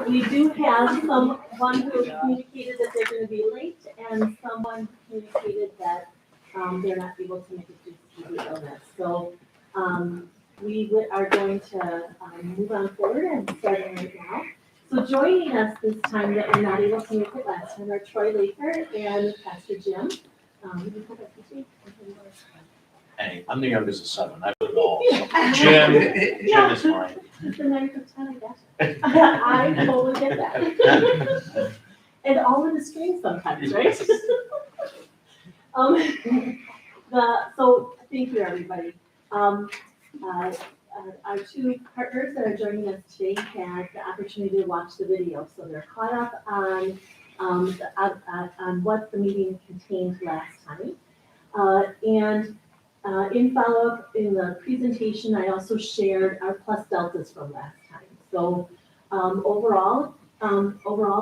We do have someone who communicated that they're gonna be late and someone communicated that, they're not able to make it due to the illness. So, are going to, move on forward and starting right now. So joining us this time that we're not able to make it last time are Troy Laker and Pastor Jim. You can put up the sheet. Hey, I'm the youngest of seven, I put it all. Jim is mine. It's the 9th of 10, I guess. I totally get that. And all in the string sometimes, right? So thank you, everybody. Our two partners that are joining us today had the opportunity to watch the video, so they're caught up on what the meeting contained last time. In follow-up in the presentation, I also shared our plus deltas from last time. So overall,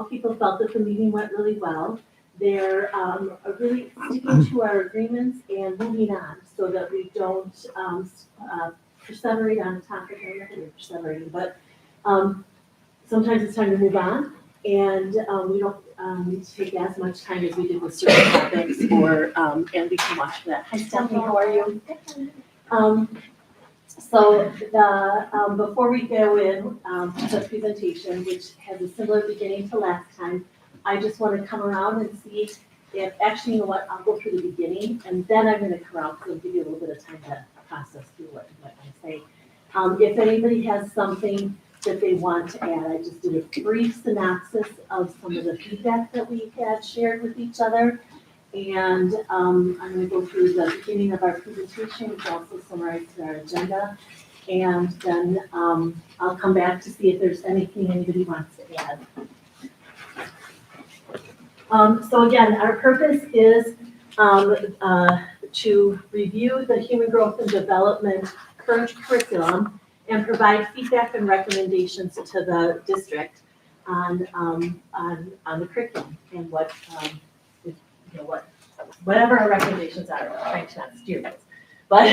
people felt that the meeting went really well. They're really sticking to our agreements and moving on so that we don't perseverate on a topic. I'm not going to perseverating, but sometimes it's time to move on, and we don't need to take as much time as we did with certain topics, and we can watch that. Hi, Stephanie, how are you? So before we go in to the presentation, which has a similar beginning to last time, I just want to come around and see if, actually, you know what, I'll go through the beginning, and then I'm going to come around because it'll give you a little bit of time to process through what I say. If anybody has something that they want to add, I just did a brief synopsis of some of the feedback that we had shared with each other. And I'm going to go through the beginning of our presentation, which also summarizes our agenda. And then I'll come back to see if there's anything anybody wants to add. So again, our purpose is to review the human growth and development current curriculum and provide feedback and recommendations to the district on the curriculum and whatever our recommendations are. I'm trying to not steer this, but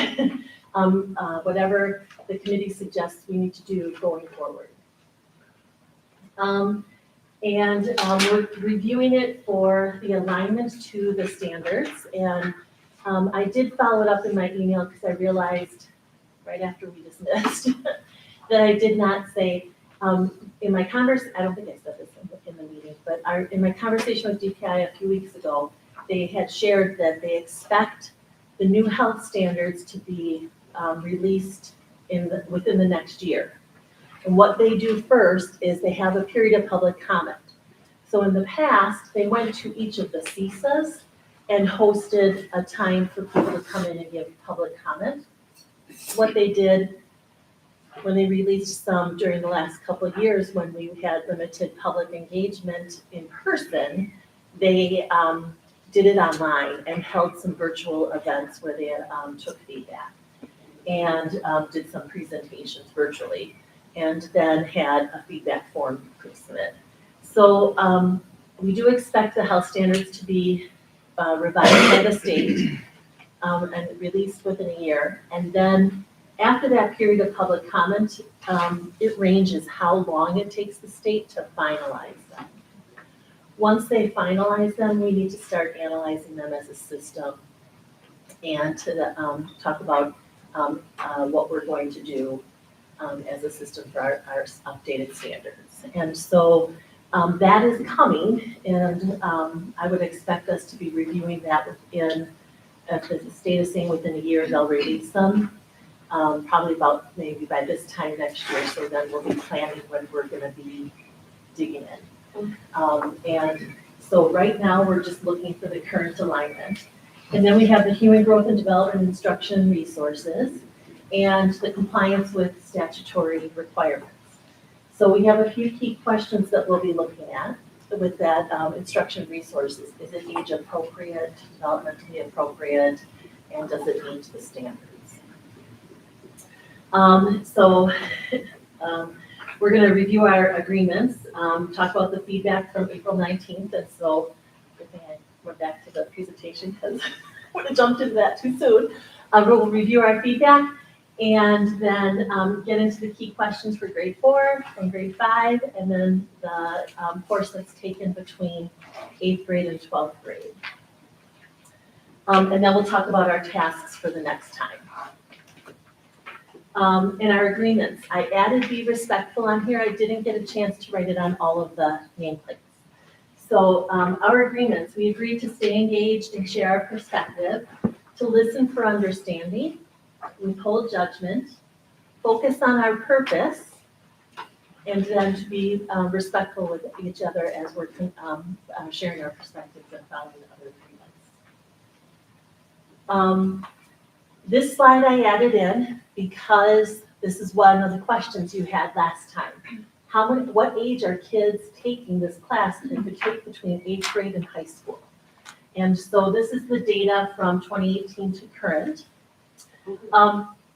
whatever the committee suggests we need to do going forward. We're reviewing it for the alignment to the standards, and I did follow it up in my email because I realized right after we dismissed that I did not say, in my conversation, I don't think I said this in the meeting, but in my conversation with DPI a few weeks ago, they had shared that they expect the new health standards to be released within the next year. And what they do first is they have a period of public comment. So in the past, they went to each of the CISAs and hosted a time for people to come in and give public comment. What they did when they released some during the last couple of years when we had limited public engagement in person, they did it online and held some virtual events where they took feedback and did some presentations virtually, and then had a feedback form to submit. So we do expect the health standards to be revised by the state and released within a year. And then after that period of public comment, it ranges how long it takes the state to finalize them. Once they finalize them, we need to start analyzing them as a system and to talk about what we're going to do as a system for our updated standards. And so that is coming, and I would expect us to be reviewing that within, if the state is saying within a year, they'll release them, probably about maybe by this time next year, so then we'll be planning when we're gonna be digging in. And so right now, we're just looking for the current alignment. And then we have the human growth and development instruction resources and the compliance with statutory requirements. So we have a few key questions that we'll be looking at with that instruction resources. Is it age appropriate, developmentally appropriate, and does it meet the standards? We're going to review our agreements, talk about the feedback from April 19th, and so good thing I went back to the presentation because I would have jumped into that too soon. We'll review our feedback, And then get into the key questions for grade 4 and grade 5, and then the course that's taken between 8th grade and 12th grade. And then we'll talk about our tasks for the next time. And our agreements. I added be respectful on here. I didn't get a chance to write it on all of the nameplates. So our agreements, we agreed to stay engaged and share our perspective, to listen for understanding, withhold judgment, focus on our purpose, and then to be respectful with each other as we're sharing our perspectives and following other agreements. This slide I added in because this is one of the questions you had last time. What age are kids taking this class that they could take between 8th grade and high school? And so this is the data from 2018 to current.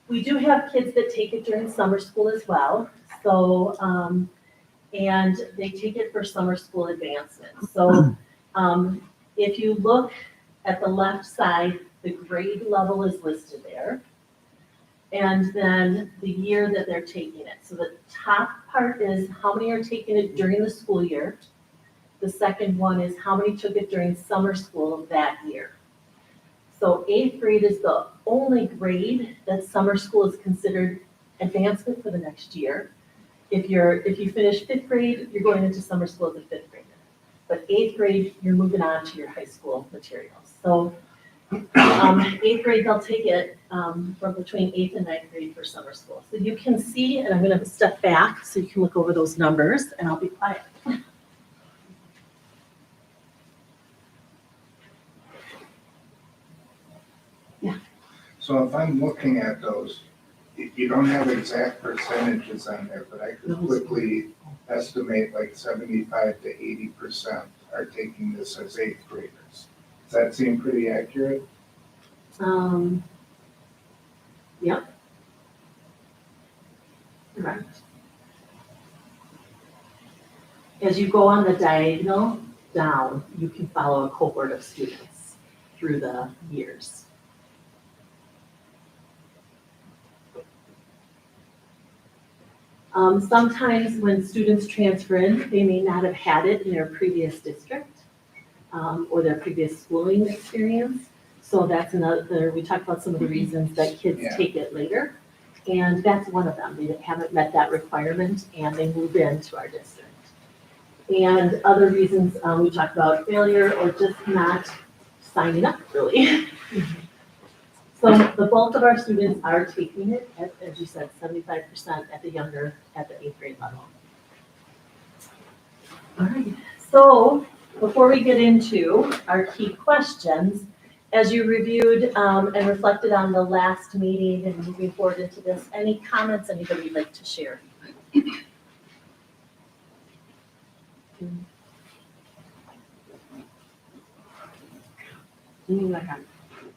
We do have kids that take it during summer school as well. So, and they take it for summer school advancement. So if you look at the left side, the grade level is listed there. And then the year that they're taking it. So the top part is how many are taking it during the school year. The second one is how many took it during summer school of that year. So 8th grade is the only grade that summer school is considered advancement for the next year. If you finish 5th grade, you're going into summer school as a 5th grader. But 8th grade, you're moving on to your high school materials. So 8th grade, they'll take it from between 8th and 9th grade for summer school. So you can see, and I'm going to step back so you can look over those numbers, and I'll be quiet. So if I'm looking at those, you don't have exact percentages on there, but I could quickly estimate like 75 to 80% are taking this as 8th graders. Does that seem pretty accurate? Yep. Right. As you go on the diagonal down, you can follow a cohort of students through the years. Sometimes when students transfer in, they may not have had it in their previous district or their previous schooling experience. So that's another, we talked about some of the reasons that kids take it later. And that's one of them. They haven't met that requirement and they move into our district. And other reasons, we talked about failure or just not signing up really. So the bulk of our students are taking it, as you said, 75% at the 8th grade level. All right, so before we get into our key questions, as you reviewed and reflected on the last meeting and moving forward into this, any comments anybody would like to share?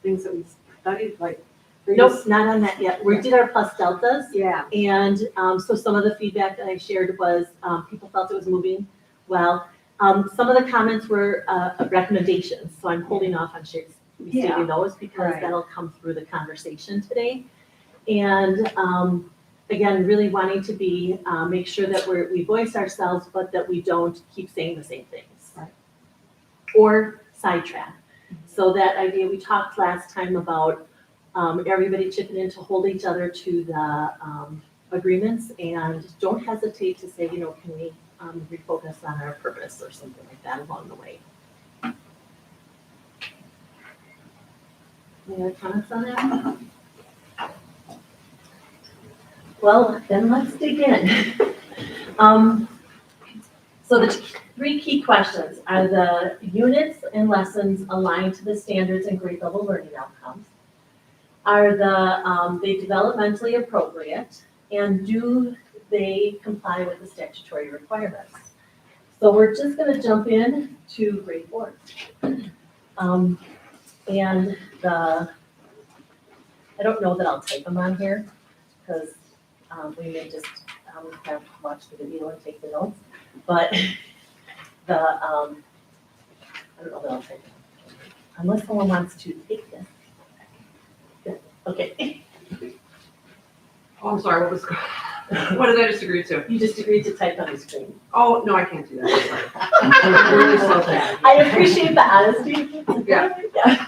Things that we studied, like. Nope, not on that yet. We did our plus deltas. Yeah. And so some of the feedback that I shared was people felt it was moving well. Some of the comments were recommendations, so I'm holding off on receiving those because that'll come through the conversation today. And again, really wanting to be, make sure that we voice ourselves, but that we don't keep saying the same things. Right. Or sidetrack. So that idea, we talked last time about everybody chipping in to hold each other to the agreements, and don't hesitate to say, can we refocus on our purpose or something like that along the way. Any other comments on that? Well, then let's dig in. So the 3 key questions are the units and lessons aligned to the standards and grade level learning outcomes. Are they developmentally appropriate, and do they comply with the statutory requirements? So we're just going to jump in to grade 4. And I don't know that I'll type them on here because we may just have to watch the video and take the notes. But I don't know that I'll type them unless someone wants to take this. Okay. Oh, I'm sorry, what did I just agree to? You just agreed to type on the screen. Oh, no, I can't do that, I'm really slow at that. I appreciate the honesty. Yeah. Yeah.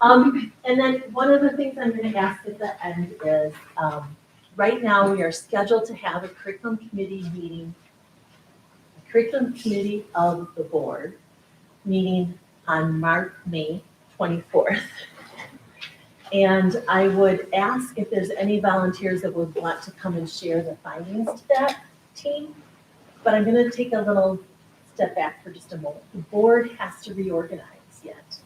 And then one of the things I'm gonna ask at the end is, right now, we are scheduled to have a curriculum committee meeting, a curriculum committee of the board meeting on May 24th. And I would ask if there's any volunteers that would want to come and share the findings to that team. But I'm gonna take a little step back for just a moment. The board has to reorganize yet.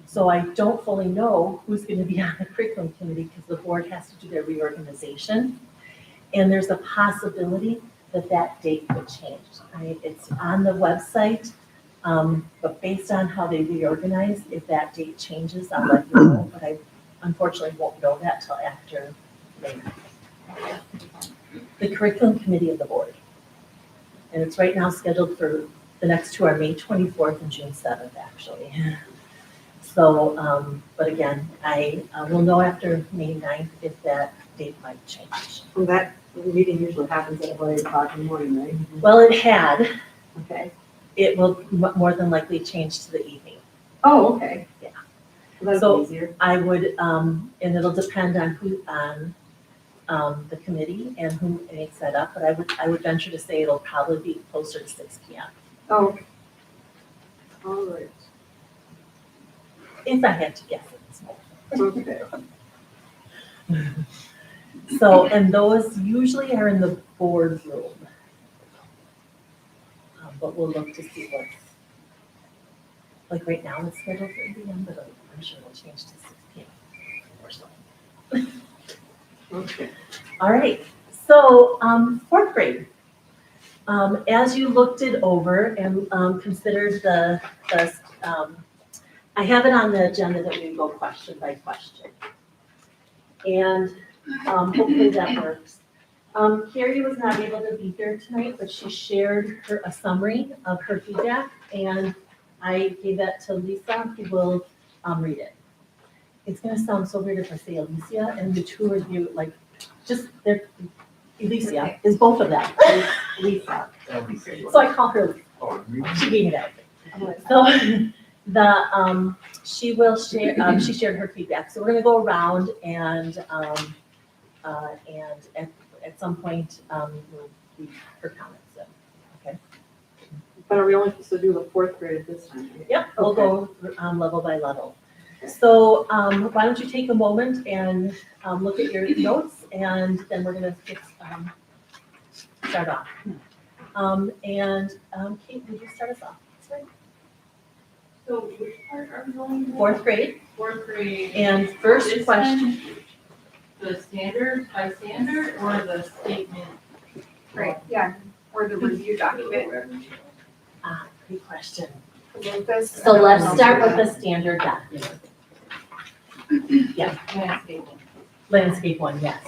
So I don't fully know who's gonna be on the curriculum committee because the board has to do their reorganization. And there's a possibility that that date could change. It's on the website, but based on how they reorganize, if that date changes, I'll let you know. But I unfortunately won't know that till after May 9th. The curriculum committee of the board. And it's right now scheduled for, the next two are May 24th and June 7th, actually. So, but again, I will know after May 9th if that date might change. And that meeting usually happens at about 8 o'clock in the morning, right? Well, it had, Okay. it will more than likely change to the evening. Oh, okay. Yeah. Well, So- that'd be easier. I would, and it'll depend on who, on the committee and who makes that up, but I would venture to say it'll probably be closer to 6 PM. Oh, okay. All right. If I had to guess at this moment. Okay. So, and those usually are in the board room. But we'll look to see what's, like right now it's scheduled for 8 PM, but I'm sure it'll change to 6 PM or so. Okay. All right, so, fourth grade. As you looked it over and, considered I have it on the agenda that we go question by question. And, hopefully that works. Carrie was not able to be here tonight, but she shared a summary of her feedback, and I gave that to Lisa, who will, read it. It's gonna sound so weird if I say Alicia, and the two of you, like, just, they're, Alicia is both of them. Lisa. So I call her, she gave me that. So, she will share, she shared her feedback, so we're gonna go around and at some point, we'll read her comments, so, okay? But are we only supposed to do the fourth grade at this time? right? Yep, we'll go, level by level. So, why don't you take a moment and, look at your notes, and then we're gonna get, start off. Kate, would you start us off? Sorry. So which part are we going to? Fourth grade, Fourth grade. and first This question, one, the standard by standard or the statement? Right, yeah, or the review document. great question. Lucas. So let's start with the standard document. Yeah, Landscape. landscape one, yes.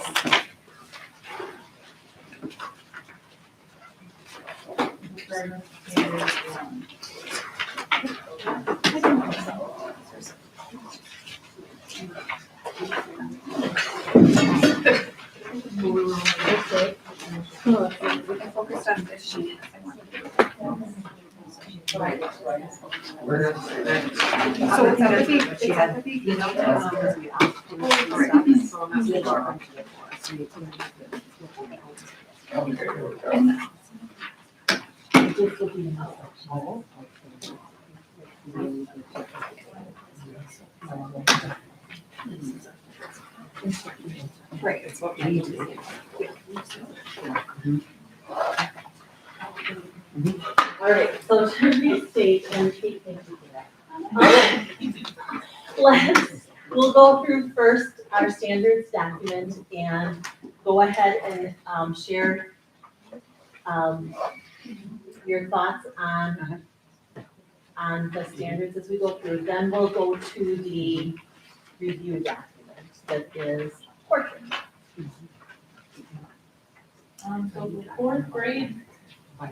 Standard one. Okay. We can focus on this sheet. I want to do Right. Where does it say that? So it's at the, it's at the, You know, because we asked for stuff, so I'm asking for it. So you can have it. Okay, here we go. This will be another section. right, It's what we need to All right, so to restate, and Kate, thank you for that. We'll go through first our standards document and go ahead and share your thoughts on the standards as we go through. Then we'll go to the review document that is portrait. So the fourth grade, I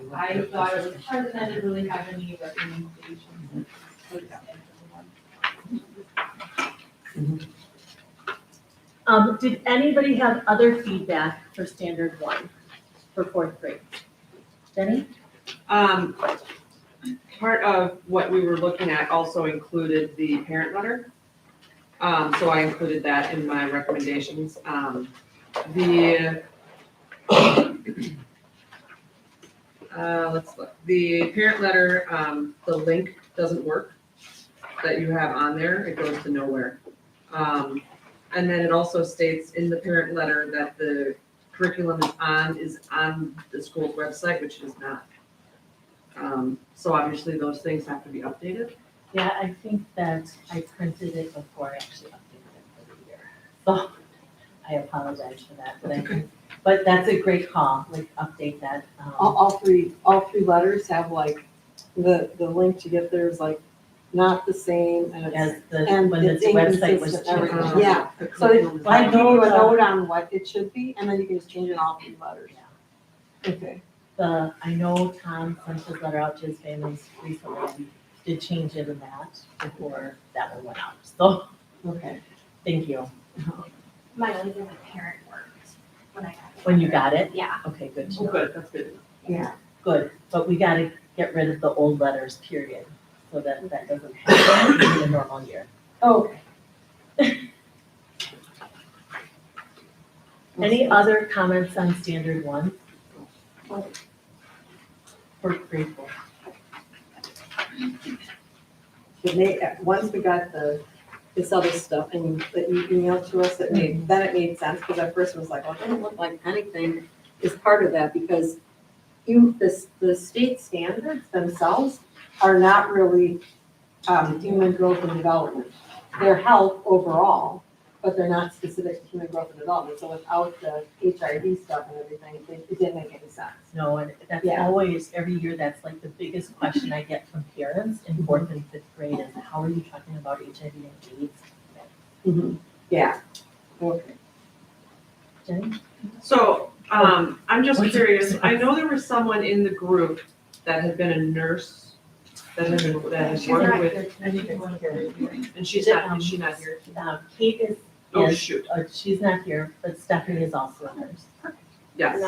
thought it was hard and I didn't really have any recommendations. Did anybody have other feedback for standard one for fourth grade? Jenny? Part of what we were looking at also included the parent letter. So I included that in my recommendations. Let's look, the parent letter, the link doesn't work that you have on there, it goes to nowhere. And then it also states in the parent letter that the curriculum is on the school's website, which it is not. So obviously those things have to be updated. Yeah, I think that I printed it before I actually updated it for the year. So I apologize for that, but that's a great call, like update that. All three letters have like, the link to get there is like not the same and it's, As the, and when the it's website was inconsistent, everything. changed. Yeah, The so it, curriculum is I on- give you a know, note on what it should be and then you can just change it in all three letters. Okay. I know Tom sent his letter out to his families recently, we did change it in that before that one went out, so, Okay. thank you. My only thing with parent worked when I got it. When you got it? Yeah. Okay, good to Oh, know. good, that's good. Yeah. Good, but we gotta get rid of the old letters, period, so that that doesn't happen in a normal year. Okay. Any other comments on standard one? For grade four? Once we got this other stuff and that you emailed to us, then it made sense, because at first it was like, well, it doesn't look like anything is part of that, because the state standards themselves are not really, human growth and development. They're health overall, but they're not specific to human growth and development, so without the HIV stuff and everything, it didn't make any sense. No, and that's Yeah. always, every year, that's like the biggest question I get from parents in fourth and fifth grade is, how are you talking about HIV and AIDS? Yeah, okay. Jenny? So, I'm just What's- curious, I know there was someone in the group that had been a nurse, that has She's worked not with, here. and she's not, is she not here? Kate is, Oh, is, shoot, she's not here, but Stephanie is also a nurse. yes. And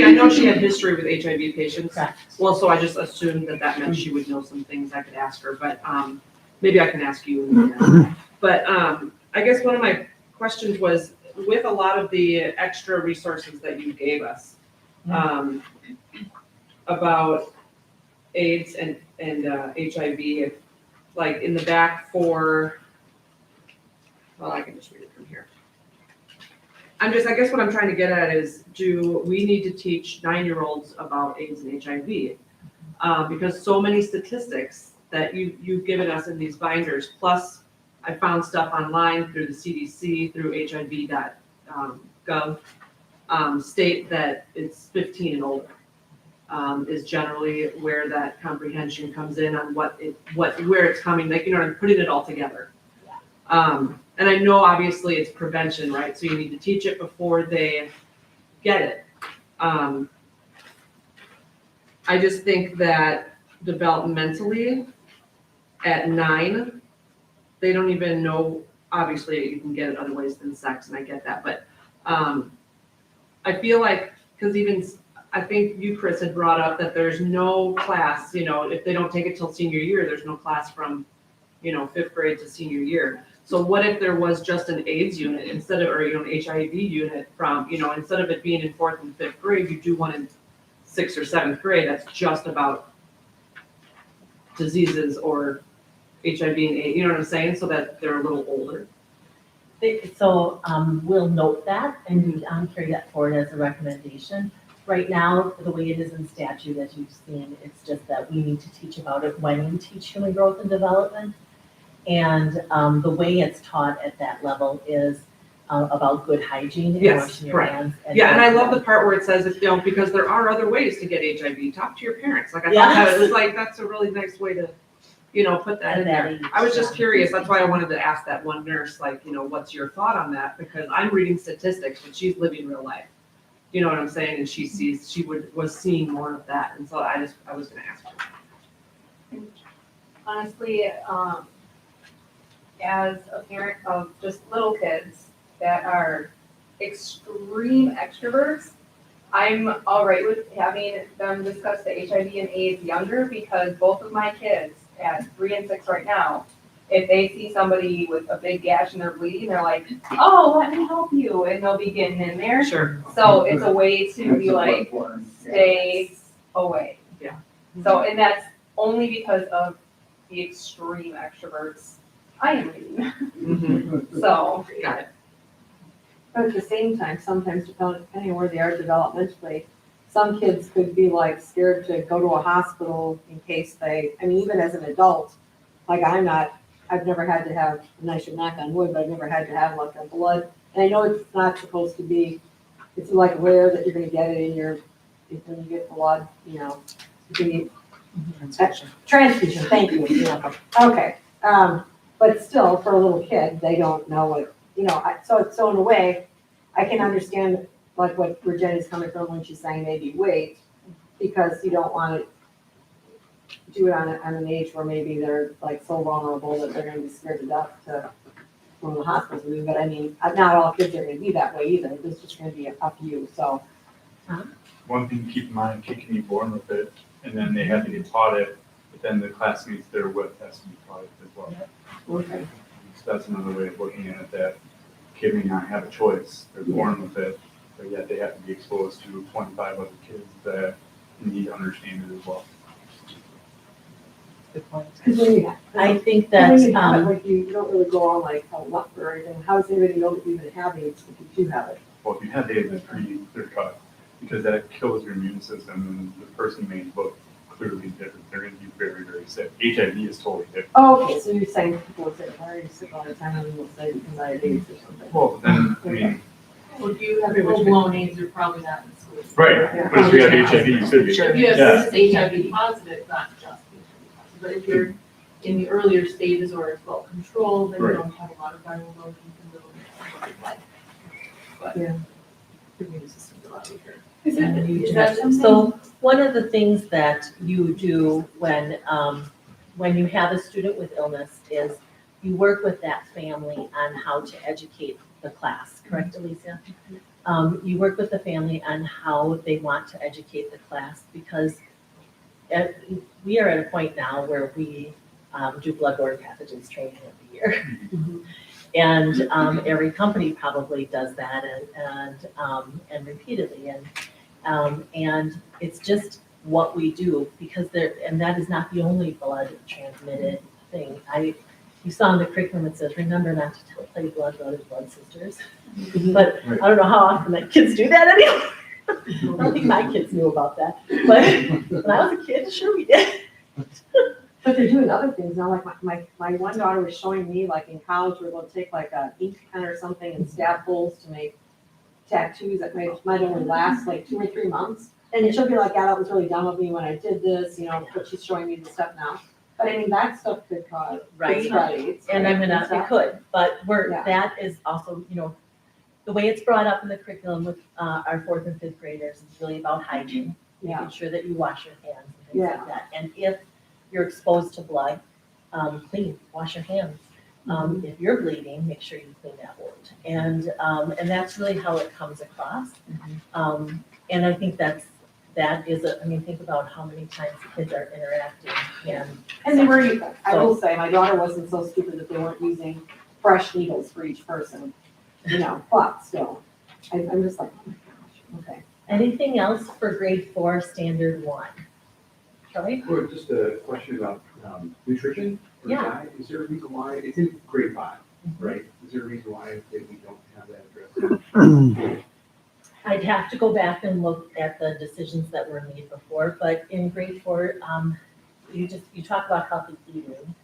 I know she had history with HIV patients. Correct. Well, so I just assumed that meant she would know some things I could ask her, but, maybe I can ask you. But, I guess one of my questions was, with a lot of the extra resources that you gave us, about AIDS and HIV, like in the back for, well, I can just read it from here. I guess what I'm trying to get at is, do we need to teach 9-year-olds about AIDS and HIV? Because so many statistics that you've given us in these binders, plus I found stuff online through the CDC, through HIV.gov, state that it's 15 and older. Is generally where that comprehension comes in on where it's coming, like, I'm putting it all together. And I know obviously it's prevention, right? So you need to teach it before they get it. I just think that developmentally, at 9, they don't even know, obviously you can get it other ways than sex, and I get that, but I feel like, because even, I think you, Chris, had brought up that there's no class, if they don't take it till senior year, there's no class from, 5th grade to senior year. So what if there was just an AIDS unit instead of, or, an HIV unit from, instead of it being in 4th and 5th grade, you do one in 6th or 7th grade that's just about diseases or HIV and AIDS, you know what I'm saying? So that they're a little older. So, we'll note that and carry that forward as a recommendation. Right now, the way it is in statute, as you've seen, it's just that we need to teach about it when we teach human growth and development. And the way it's taught at that level is about good hygiene and Yes, washing your correct. hands. Yeah, and I love the part where it says, because there are other ways to get HIV, talk to your parents. Like, I thought that was like, that's a really nice way to, put that in there. I was just curious, that's why I wanted to ask that one nurse, like, what's your thought on that? Because I'm reading statistics, but she's living real life. You know what I'm saying? And she was seeing more of that. And so I was gonna ask her. Honestly, as a parent of just little kids that are extreme extroverts, I'm all right with having them discuss the HIV and AIDS younger, because both of my kids at 3 and 6 right now, if they see somebody with a big gash and they're bleeding, they're like, oh, let me help you, and they'll be getting in there. Sure. So it's a way to That's be a like, bloodborne, yeah. stay away. Yeah. So, and that's only because of the extreme extroverts I am reading, Mhm. so. Got it. But at the same time, sometimes depending on where they are developmentally, some kids could be like scared to go to a hospital in case they, I mean, even as an adult, like I've never had to have, and I should knock on wood, but I've never had to have like a blood. And I know it's not supposed to be, it's like rare that you're gonna get it in your, when you get blood, you know, the transfusion, thank you, you're welcome. Okay, but still, for a little kid, they don't know what, you know, so in a way, I can understand like what Virginia's coming from when she's saying maybe wait, because you don't want to do it on an age where maybe they're like so vulnerable that they're gonna be scared to death to from the hospital. But I mean, not all kids are gonna be that way either, there's just gonna be a few, so. One thing to keep in mind, kid can be born with it, and then they have to get taught it, but then the classmates they're with has to be taught it as well. Okay. So that's another way of looking at it, that kid may not have a choice, they're born with it, but yet they have to be exposed to 25 other kids that need to understand it as well. Good point. Because when you, I think when that, you have it, like you don't really go on like a lump or anything, how does anybody know that you even have AIDS if you do have it? Well, if you have AIDS, it's pretty clear cut, because that kills your immune system, and the person may look clearly different, they're gonna be very, very sick. HIV is totally different. Oh, okay, so you're saying people will say, why are you sick all the time, and then we'll say because I have AIDS or something. Well, then, I mean, Well, if you have full-blown AIDS, you're probably not in school. right, but if you have HIV, you should be. Sure. If you have Yeah. just HIV positive, not just HIV positive, but if you're in the earlier stages or it's well controlled, then you Right. don't have a lot of viral load, you can live a life. But Yeah. your immune system's a lot weaker. Is that something- So one of the things that you do when you have a student with illness is you work with that family on how to educate the class, correct, Alicia? You work with the family on how they want to educate the class, because we are at a point now where we do bloodborne pathogens training every year. And every company probably does that and repeatedly. And it's just what we do, because and that is not the only blood transmitted thing. You saw in the curriculum, it says, remember not to play blood brothers, blood sisters. But I don't know how often that kids do that anymore. I don't think my kids knew about that, but when I was a kid, sure we did. But they're doing other things now, like my one daughter was showing me, like in college, we're going to take like a ink pen or something and stab holes to make tattoos that might only last like 2 or 3 months. And she'll be like, yeah, that was really dumb of me when I did this, you know, but she's showing me the stuff now. But I mean, that stuff could cause, Right. spread AIDS. And right, I'm gonna, stuff. it could, but Yeah. that is also, the way it's brought up in the curriculum with our 4th and 5th graders is really about hygiene. Yeah, Making sure that you wash your hands and things Yeah. like that. And if you're exposed to blood, clean, wash your hands. If you're bleeding, make sure you clean that wound. And that's really how it comes across. And I think that is think about how many times the kids are interacting and they were, I will say, my daughter wasn't so stupid that they weren't using fresh needles for each person, you know, but still, I'm just like, oh my gosh, okay. Anything else for grade 4, standard 1? Troy? Or just a question about nutrition for Yeah. diet. Is there a reason why, it's in grade 5, right? Is there a reason why we don't have that addressed? I'd have to go back and look at the decisions that were made before, but in grade 4, you talk about healthy eating,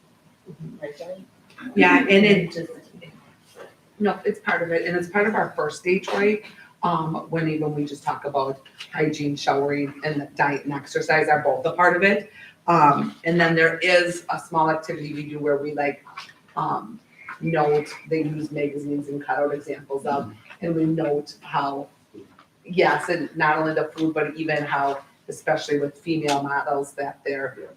right, Jenny? Yeah, and it, Just, no, it's part of it, and it's part of our first stage, right? When we just talk about hygiene, showering, and diet and exercise are both a part of it. And then there is a small activity we do where we note, they use magazines and cut out examples of, and we note how, yes, and not only the food, but even how, especially with female models, that they're,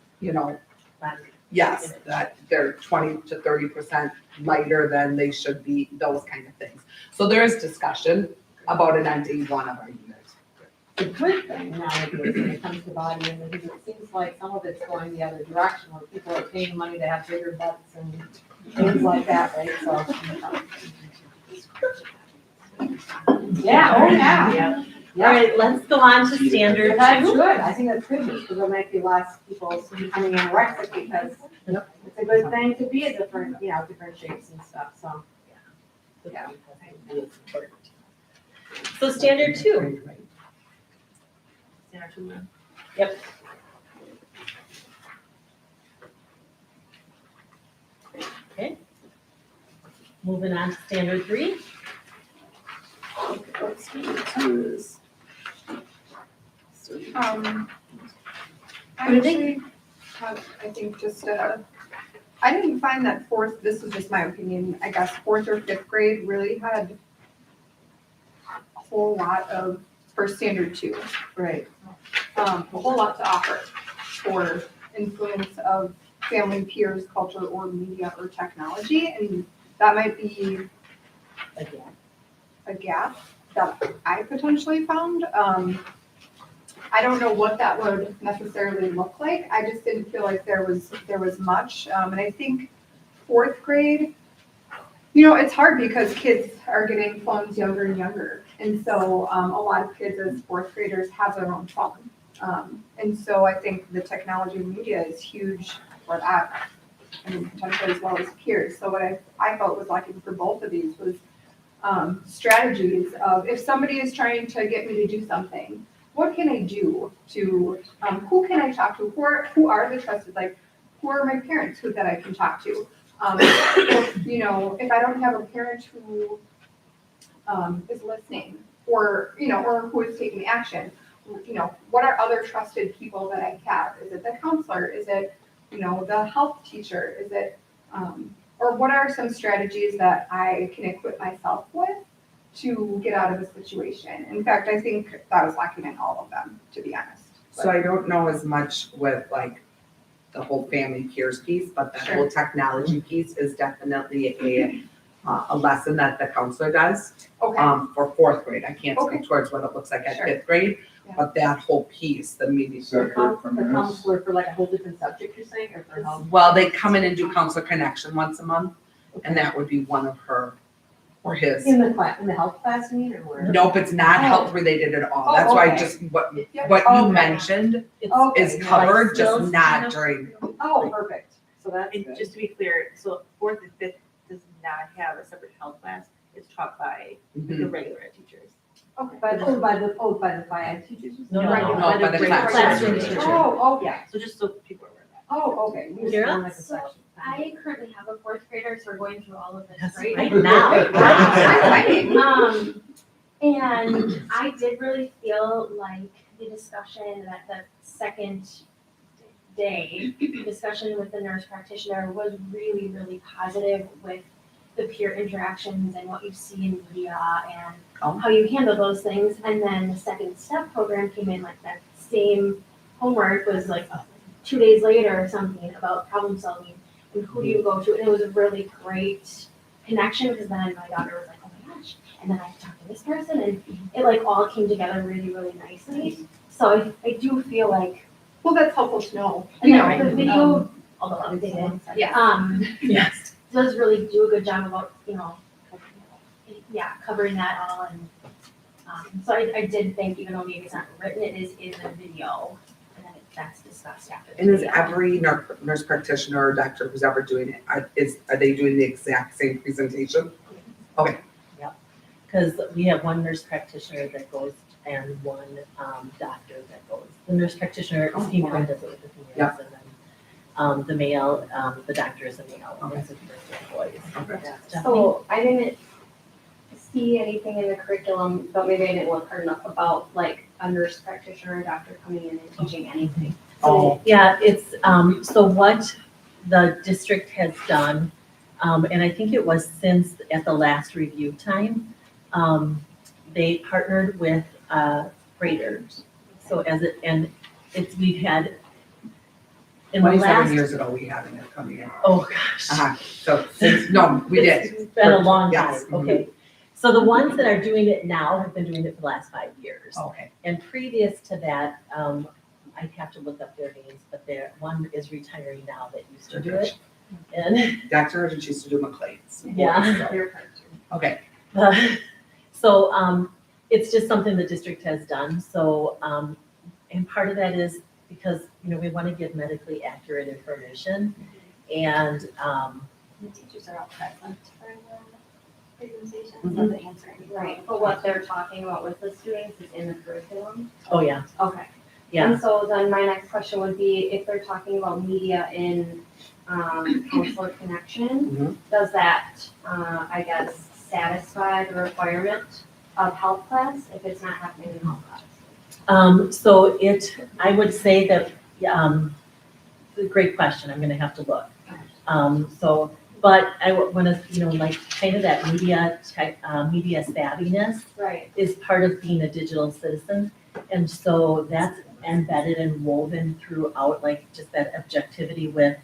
yes, that they're 20 to 30% lighter than they should be, those kind of things. So there is discussion about it on day one of our unit. The good thing nowadays when it comes to body image is it seems like some of it's going the other direction, where people are paying money to have bigger butts and things like that, right? So. Yeah, oh, yeah. All right, let's go on to standard That's two. good, I think that's good, because there might be less people becoming anorexic, because it's a good thing to be a different, different shapes and stuff, so. Yeah. So standard two. Yep. Okay. Moving on to standard three. I actually have, I think, I didn't find that fourth, this is just my opinion, I guess, fourth or fifth grade really had a whole lot of, for standard two, Right. a whole lot to offer for influence of family, peers, culture, or media or technology, and that might be a gap that I potentially found. I don't know what that would necessarily look like. I just didn't feel like there was much. And I think fourth grade, it's hard because kids are getting phones younger and younger. And so a lot of kids as fourth graders have their own phone. And so I think the technology and media is huge for that. And potentially as well as peers. So what I felt was lacking for both of these was strategies of if somebody is trying to get me to do something, what can I do to, who can I talk to? Who are the trusted, who are my parents that I can talk to? If I don't have a parent who is listening or who is taking action, what are other trusted people that I have? Is it the counselor? Is it, the health teacher? Is it, or what are some strategies that I can equip myself with to get out of a situation? In fact, I think that was lacking in all of them, to be honest. So I don't know as much with the whole family peers piece, but the whole technology piece is definitely a lesson that the counselor does Okay, for fourth grade. I can't Okay. speak towards what it looks like at Sure. fifth grade, Yeah. but that whole piece, the media. Separate from The this. counselor for a whole different subject, you're saying, or for health? Well, they come in and do counselor connection once a month, and that would be one of her or his. In the class, in the health class, you mean, or where? Nope, it's not health related at all. Oh, That's why okay. just what Yep. you Okay. mentioned Okay, is yeah, covered, skills, just kind not of. during. Oh, perfect, so that's And good. just to be clear, so fourth and fifth does not have a separate health class, it's taught by the regular ed teachers. okay. By the FIAD teachers? No, no, no, no, by the classroom teacher. teacher. Oh, yeah. So just so people are aware of that. Oh, okay. We just Kira? don't like a So, section. I currently have a fourth grader, so we're going through all of this That's right right now. now. And I did really feel like the discussion at the second day, discussion with the nurse practitioner was really, really positive with the peer interactions and what you see in media and how you handle those things. And then the second step program came in, that same homework was 2 days later or something about problem solving and who do you go to. And it was a really great connection because then my daughter was like, oh my gosh. And then I talked to this person and it all came together really, really nicely. So I do feel like, Well, that's helpful to know. and then the video, although updated, Yeah. Yes. does really do a good job about, covering that all. And so I did think, even though maybe it's not written, it is in the video. And then that's discussed after. the And is video. every nurse practitioner or doctor who's ever doing it, are they doing the exact same presentation? Because we have one nurse practitioner that goes and one doctor that goes. The nurse practitioner is female and does it with the females, and then the male, the doctor is a male, and it's a different boys. Yeah, Stephanie? So I didn't see anything in the curriculum, but maybe I didn't look hard enough about a nurse practitioner or doctor coming in and teaching anything. Oh, Yeah, it's, so what the district has done, and I think it was since at the last review time, they partnered with graders. So we've had In the 27 last, years ago, we had it coming in. oh gosh. So, no, we did. It's been a long time, Yes. okay. So the ones that are doing it now have been doing it for the last 5 years. Okay. And previous to that, I'd have to look up their names, but one is retiring now that used to do it. And, Dr. Argent used to do McLean's. yeah. Okay. So, it's just something the district has done, so, and part of that is because, we want to give medically accurate information. And, The teachers are all present for the presentation, so they answer any. Right, but what they're talking about with the students is in the curriculum? oh yeah, Okay. yeah. And so then my next question would be, if they're talking about media in counselor connection, does that, I guess, satisfy the requirement of health class if it's not happening in health class? So I would say that, it's a great question, I'm gonna have to look. But I want to, like, kind of that media savviness Right. is part of being a digital citizen. And so that's embedded and woven throughout, like, just that objectivity with,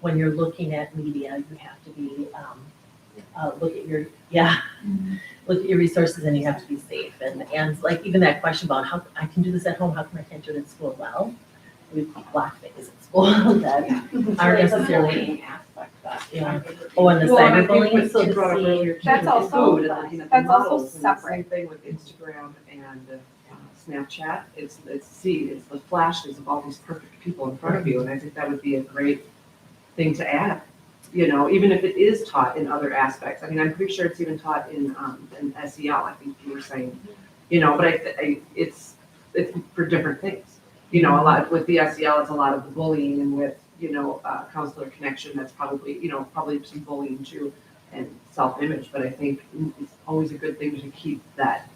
when you're looking at media, you have to be, look at your resources and you have to be safe. And like, even that question about how I can do this at home, how come I can't do it in school? Well, we block things at school that aren't necessarily. Yeah. Oh, and the Well, and I think cyberbullying, what so you brought up to see. earlier, too, That's with also- food and looking at the that's also models, and the separate. Same thing with Instagram and Snapchat, it's the flashes of all these perfect people in front of you, and I think that would be a great thing to add. Even if it is taught in other aspects, I mean, I'm pretty sure it's even taught in SEL, I think you were saying, but it's for different things. A lot, with the SEL, it's a lot of the bullying, and with, counselor connection, that's probably some bullying too, and self-image, but I think it's always a good thing to keep that,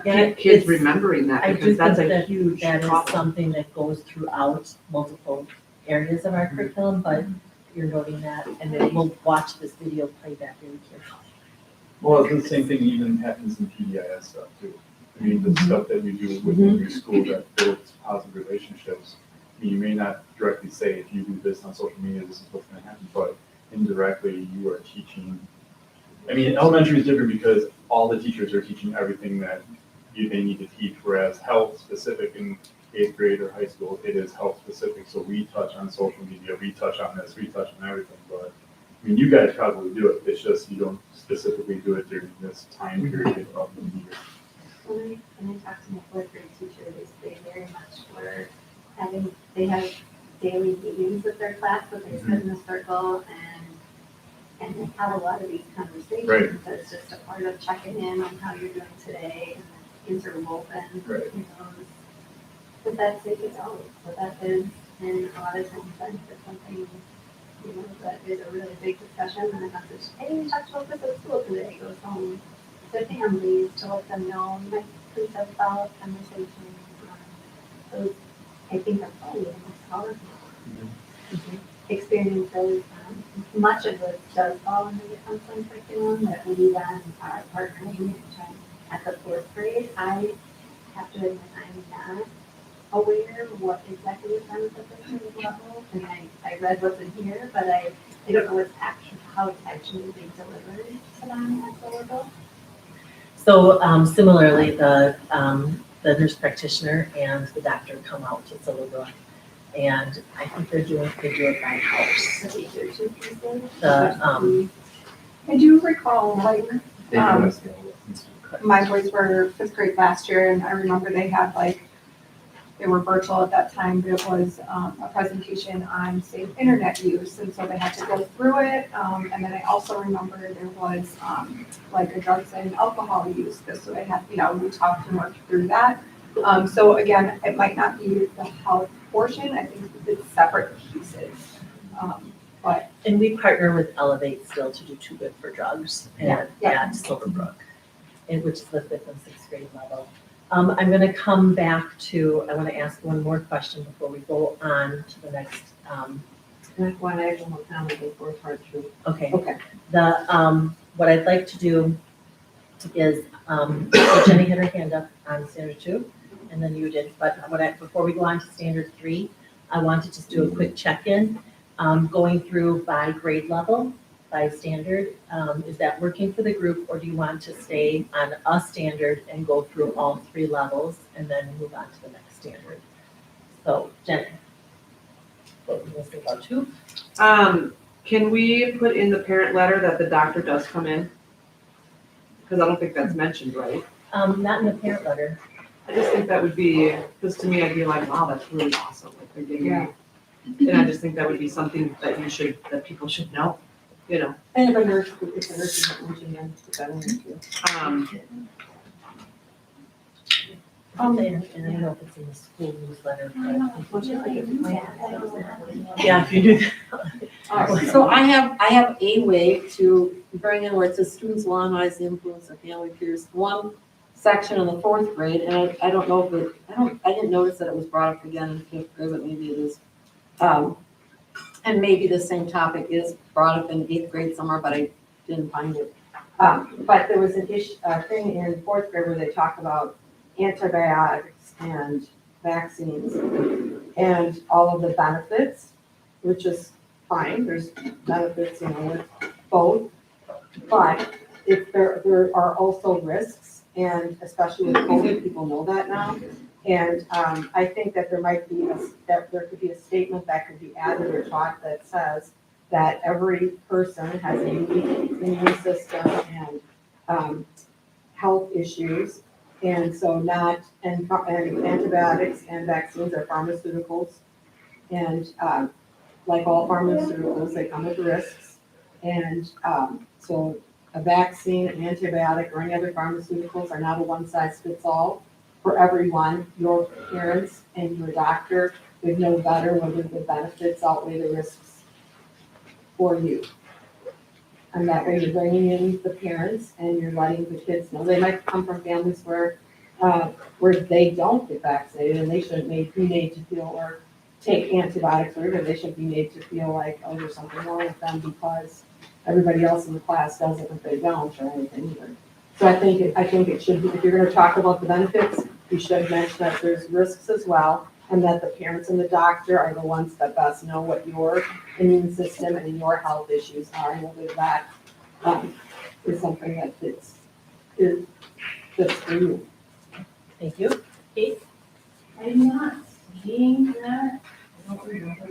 Yeah, kids it's- remembering that, I do because that's think a that huge that is problem. something that goes throughout multiple areas of our curriculum, but you're noting that, and then we'll watch this video play back very carefully. Well, the same thing even happens in PBIS stuff too. I mean, the stuff that you do within your school that builds positive relationships. I mean, you may not directly say, if you do this on social media, this is what's gonna happen, but indirectly, you are teaching. I mean, elementary is different because all the teachers are teaching everything that they need to teach, whereas health specific in 8th grade or high school, it is health specific, so we touch on social media, we touch on this, we touch on everything, but, I mean, you guys probably do it, it's just you don't specifically do it during this time period of the year. When I talked to my 4th grade teacher, they very much were they have daily meetings with their class, but they sit in a circle and they have a lot of these conversations. Right. So it's just a part of checking in on how you're doing today, and the kids are open, Right. But that's it, so that is, and a lot of times then for something, that is a really big discussion, and the message, hey, we talked about this at school today, goes home to families to let them know, you might please have follow-up conversations. So I think that's probably the most powerful experiences. Much of this does fall under the counseling curriculum that we then are partnering at the 4th grade. I have to admit, I'm not aware of what exactly is done at the 5th grade level. And I read what's in here, but I don't know how it's actually being delivered to them at the level. So similarly, the nurse practitioner and the doctor come out to Silverbrook, and I think they do it by house. I do recall, like, They do Um, SEL lessons. my boys were 5th grade last year, and I remember they had they were virtual at that time, but it was a presentation on safe internet use, and so they had to go through it. And then I also remember there was a drugs and alcohol use, so they had, we talked and worked through that. So again, it might not be the health portion, I think it's separate pieces. But And we partner with Elevate still to do Too Good for Drugs at Silverbrook, which is the 5th and 6th grade level. I'm gonna come back to, I wanna ask one more question before we go on to the next, One I have one more comment before it's hard to. okay. Okay. What I'd like to do is, Jenny had her hand up on standard 2, and then you did, but before we go on to standard 3, I want to just do a quick check-in, going through by grade level, by standard. Is that working for the group, or do you want to stay on a standard and go through all 3 levels and then move on to the next standard? So Jen, what do you think about 2? Can we put in the parent letter that the doctor does come in? Because I don't think that's mentioned, right? Not in the parent letter. I just think that would be, because to me, I'd be like, wow, that's really awesome, like they're giving me. And I just think that would be something that that people should know, you know? And if a nurse, if a nurse isn't mentioned, then put that in there too. And I don't know if it's in the school newsletter. Yeah, if you do that. So I have a way to bring in where it says students will analyze the influence of family peers, one section in the 4th grade, and I don't know if I didn't notice that it was brought up again in 5th grade, but maybe it is. And maybe the same topic is brought up in 8th grade somewhere, but I didn't find it. But there was a thing in 4th grade where they talk about antibiotics and vaccines and all of the benefits, which is fine. There's benefits, with both. But if there are also risks, and especially with COVID, people know that now. And I think that there could be a statement that could be added or taught that says that every person has a unique immune system and health issues. And so and antibiotics and vaccines are pharmaceuticals. And like all pharmaceuticals, they come with risks. And so a vaccine, an antibiotic, or any other pharmaceuticals are not a one-size-fits-all for everyone. Your parents and your doctor would know better whether the benefits outweigh the risks for you. And that way you're bringing in the parents and you're letting the kids know. They might come from families where they don't get vaccinated and they shouldn't be made to feel, or take antibiotics, or they shouldn't be made to feel like, oh, there's something wrong with them because everybody else in the class does it, but they don't, or anything either. So I think it should be, if you're gonna talk about the benefits, you should mention that there's risks as well, and that the parents and the doctor are the ones that best know what your immune system and your health issues are, and whether that is something that fits for you. Thank you. Kate? I'm not seeing that. I don't remember.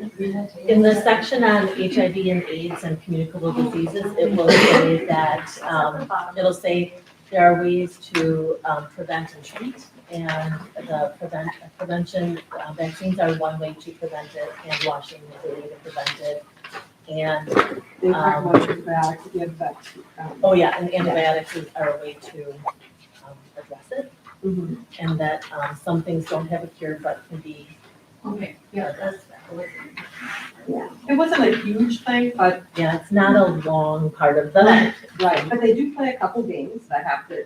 In the section on HIV and AIDS and communicable diseases, it will say that, it'll say there are ways to prevent and treat, and the prevention, vaccines are one way to prevent it, and washing is a way to prevent it. And, They talk about antibiotics, if you have vaccine. oh yeah, and antibiotics are a way to address it. Mhm. And that some things don't have a cure, but can be. Okay, yeah, that's. It wasn't a huge thing, but Yeah, it's not a long part of the. right, but they do play a couple games.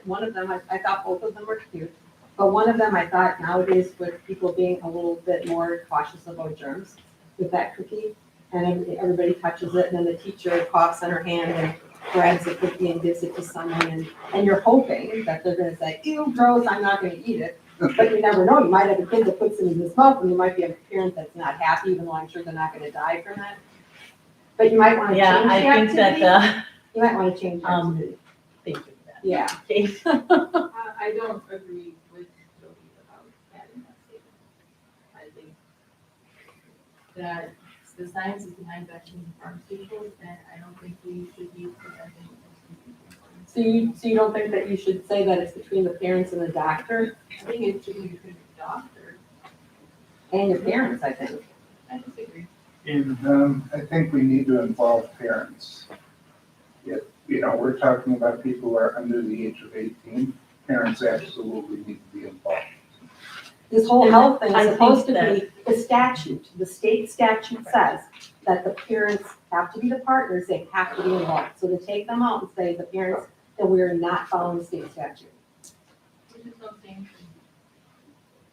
One of them, I thought both of them were cute. But one of them I thought nowadays with people being a little bit more cautious about germs with that cookie. And everybody touches it and then the teacher coughs on her hand and grabs the cookie and gives it to someone. And you're hoping that they're gonna say, ew, gross, I'm not gonna eat it. But you never know, you might have a kid that puts it in his mouth and you might be a parent that's not happy, even though I'm sure they're not gonna die from that. But you might wanna change the Yeah, I think activity. that You might wanna change the activity. thank you for that. Yeah. Kate? I don't agree with Jody about adding that statement. I think that the science is behind vaccines and pharmaceuticals, and I don't think we should be preventing. So you don't think that you should say that it's between the parents and the doctor I think it should be between the doctor. and your parents, I think. I disagree. And I think we need to involve parents. We're talking about people who are under the age of 18. Parents absolutely need to be involved. This whole health thing I is think supposed to that- be, the state statute says that the parents have to be the partners, they have to be involved. So to take them out and say the parents, that we're not following the state statute. Which is something.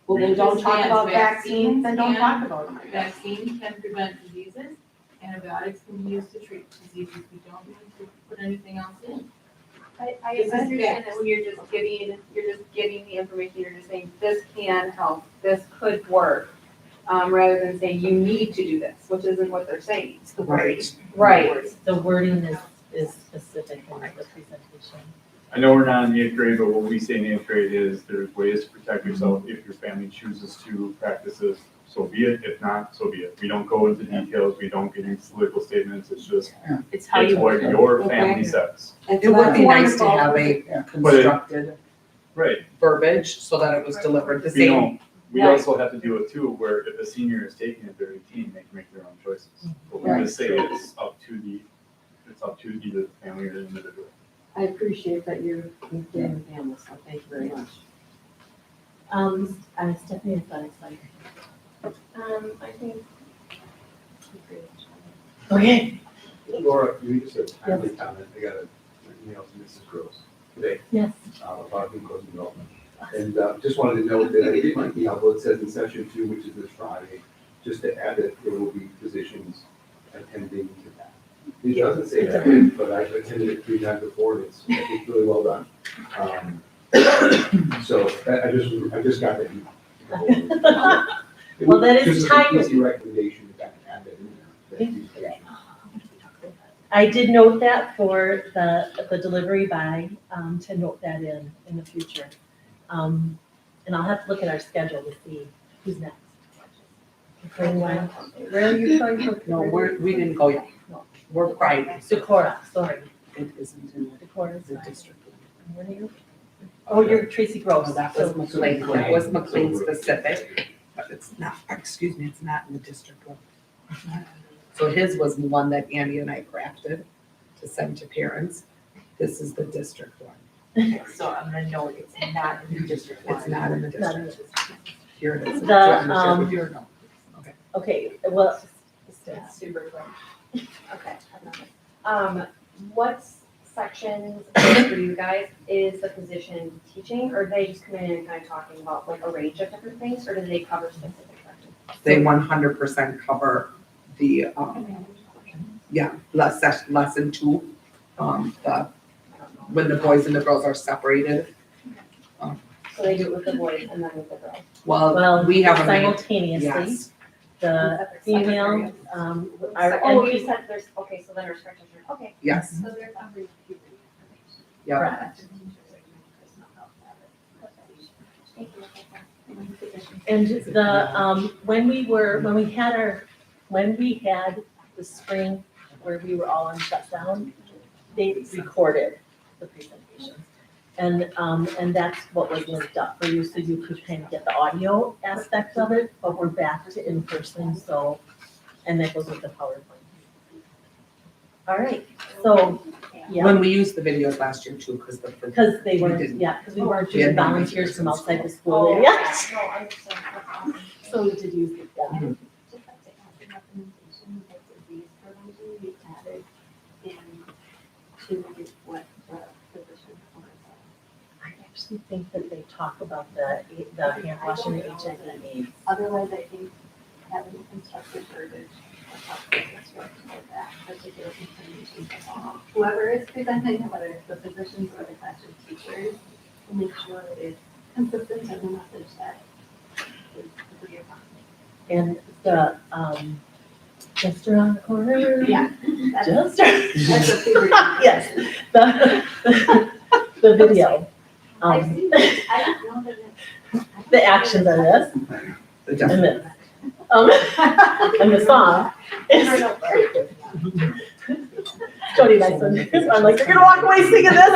Well, then don't talk Yes, about vaccines, then don't vaccines talk about them. Vaccines can prevent diseases, antibiotics can be used to treat diseases, we don't need to put anything else in. I This is understand facts. that when you're just giving the information, you're just saying, this can help, this could work. rather than saying you need to do this, which isn't what they're saying. It's the wording. Right. The wording is specific in the presentation. I know we're not in the 8th grade, but what we say in 8th grade is there's ways to protect yourself if your family chooses to practice this. So be it, if not, so be it. We don't go into details, we don't get into political statements, it's just, It's how it's you. what your family says. It would be nice to have wonderful. a constructed Right. verbiage so that it was delivered the We same. don't, we also have to do it too, where if a senior is taking it, they're 18, they can make their own choices. But we just say it's up to either the family or the individual. I appreciate that you're including families, so thank you very much. Stephanie, I thought it's like. I think. Okay. Laura, you just a timely comment, I got an email from Mrs. Gross today. Yes. About in-person development. And just wanted to note that I did my email, but it says in session 2, which is this Friday, just to add that there will be positions attending to that. It doesn't say that, but I've attended it 3 times before, and it's, I think, really well done. So I just got that email. Well, that is Just timely. an easy recommendation to kind of add that in there. I did note that for the delivery by, to note that in the future. And I'll have to look at our schedule to see who's next. Where are you trying to? No, we didn't go yet. We're Friday. Decorah, sorry. It isn't in Decorah's the next. district. What are you? Oh, you're Tracy Groves. Oh, that was McLean, that was McLean specific, but it's not, excuse me, it's not in the district one. So his was one that Andy and I crafted to send to parents. This is the district one. So I'm gonna note it's not in the district one. It's not in the Not in district. Here it is. The, Do you want me to share with you or no? Okay. Okay, well, It's super quick. Okay. What sections for you guys is the position teaching, or do they just come in and kind of talking about like a range of different things, or do they cover specific sections? They 100% cover the, lesson 2, when the boys and the girls are separated. So they do it with the boys and then with the girls. Well, we have a main, simultaneously, yes. the female, our. Oh, you said there's, okay, so then there's practitioner, okay. Yes, So they're covering puberty information. yeah. Correct. Thank you. And when we had the spring where we were all on shutdown, they recorded the presentations. And that's what was linked up for you, so you could kind of get the audio aspect of it, but we're back to in-person, so, and that goes with the PowerPoint. All right, so, yeah, When we used the videos last year too, because because they We weren't, didn't. because we weren't We had doing no volunteers from volunteers outside in the Oh, school yeah, yet. no, I understand, that's awesome. So we did use it, yeah. Just like to add the recommendation that disease prevention we added into what the physician was. I actually think that they talk about the hand washing and HIV/AIDS. Otherwise, I think having constructive verbiage of how business works with that particular information. Whoever is presenting, whether it's the physicians or the classroom teachers, will make sure it is consistent in the message that is agreed upon. And the, just around the corner. Yeah, that's, Just, that's a favorite. yes, the video. I've seen it, I don't know that it's. The actions are this The and def- this. And the song is. Jody, my son, I'm like, you're gonna walk away singing this.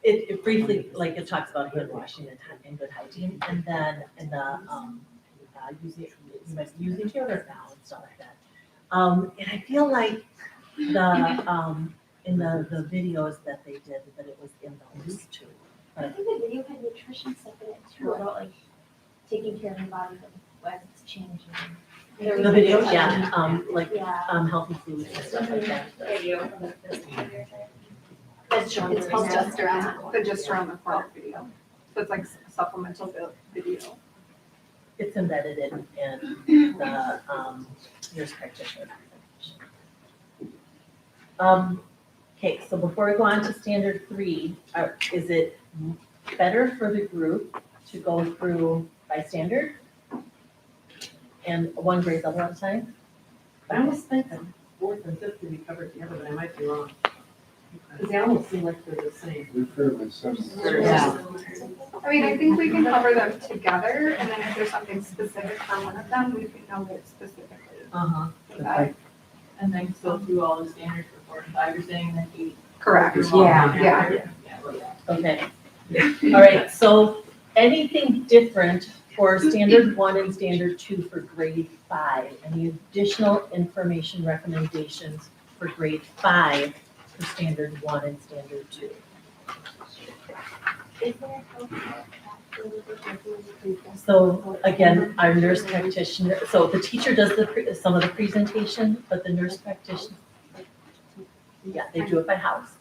It briefly, like, it talks about hand washing and good hygiene, and then, using toilet now and stuff like that. And I feel like in the videos that they did, that it was in those too. I think the video had nutrition stuff in it too, about like taking care of your body as it's changing. The video, yeah, like, Yeah. healthy foods and stuff like that. That's John. It's called Just Around the Corner video. So it's like supplemental video. It's embedded in the nurse practitioner. Okay, so before we go on to standard 3, is it better for the group to go through by standard? And one grade level at a time? I almost think that fourth and fifth can be covered together, but I might be wrong. Because they almost seem like they're the same. They're fairly similar. Yeah. I mean, I think we can cover them together, and then if there's something specific for one of them, we can know it specifically. Uh-huh. for that. And then go through all the standards for 4 and 5, you're saying that you. Correct. Yeah. Okay. All right, so anything different for standard 1 and standard 2 for grade 5? Any additional information recommendations for grade 5 for standard 1 and standard 2? Is there a So again, our nurse practitioner, so the teacher does some of the presentation, but the nurse practitioner, yeah, they do it by house.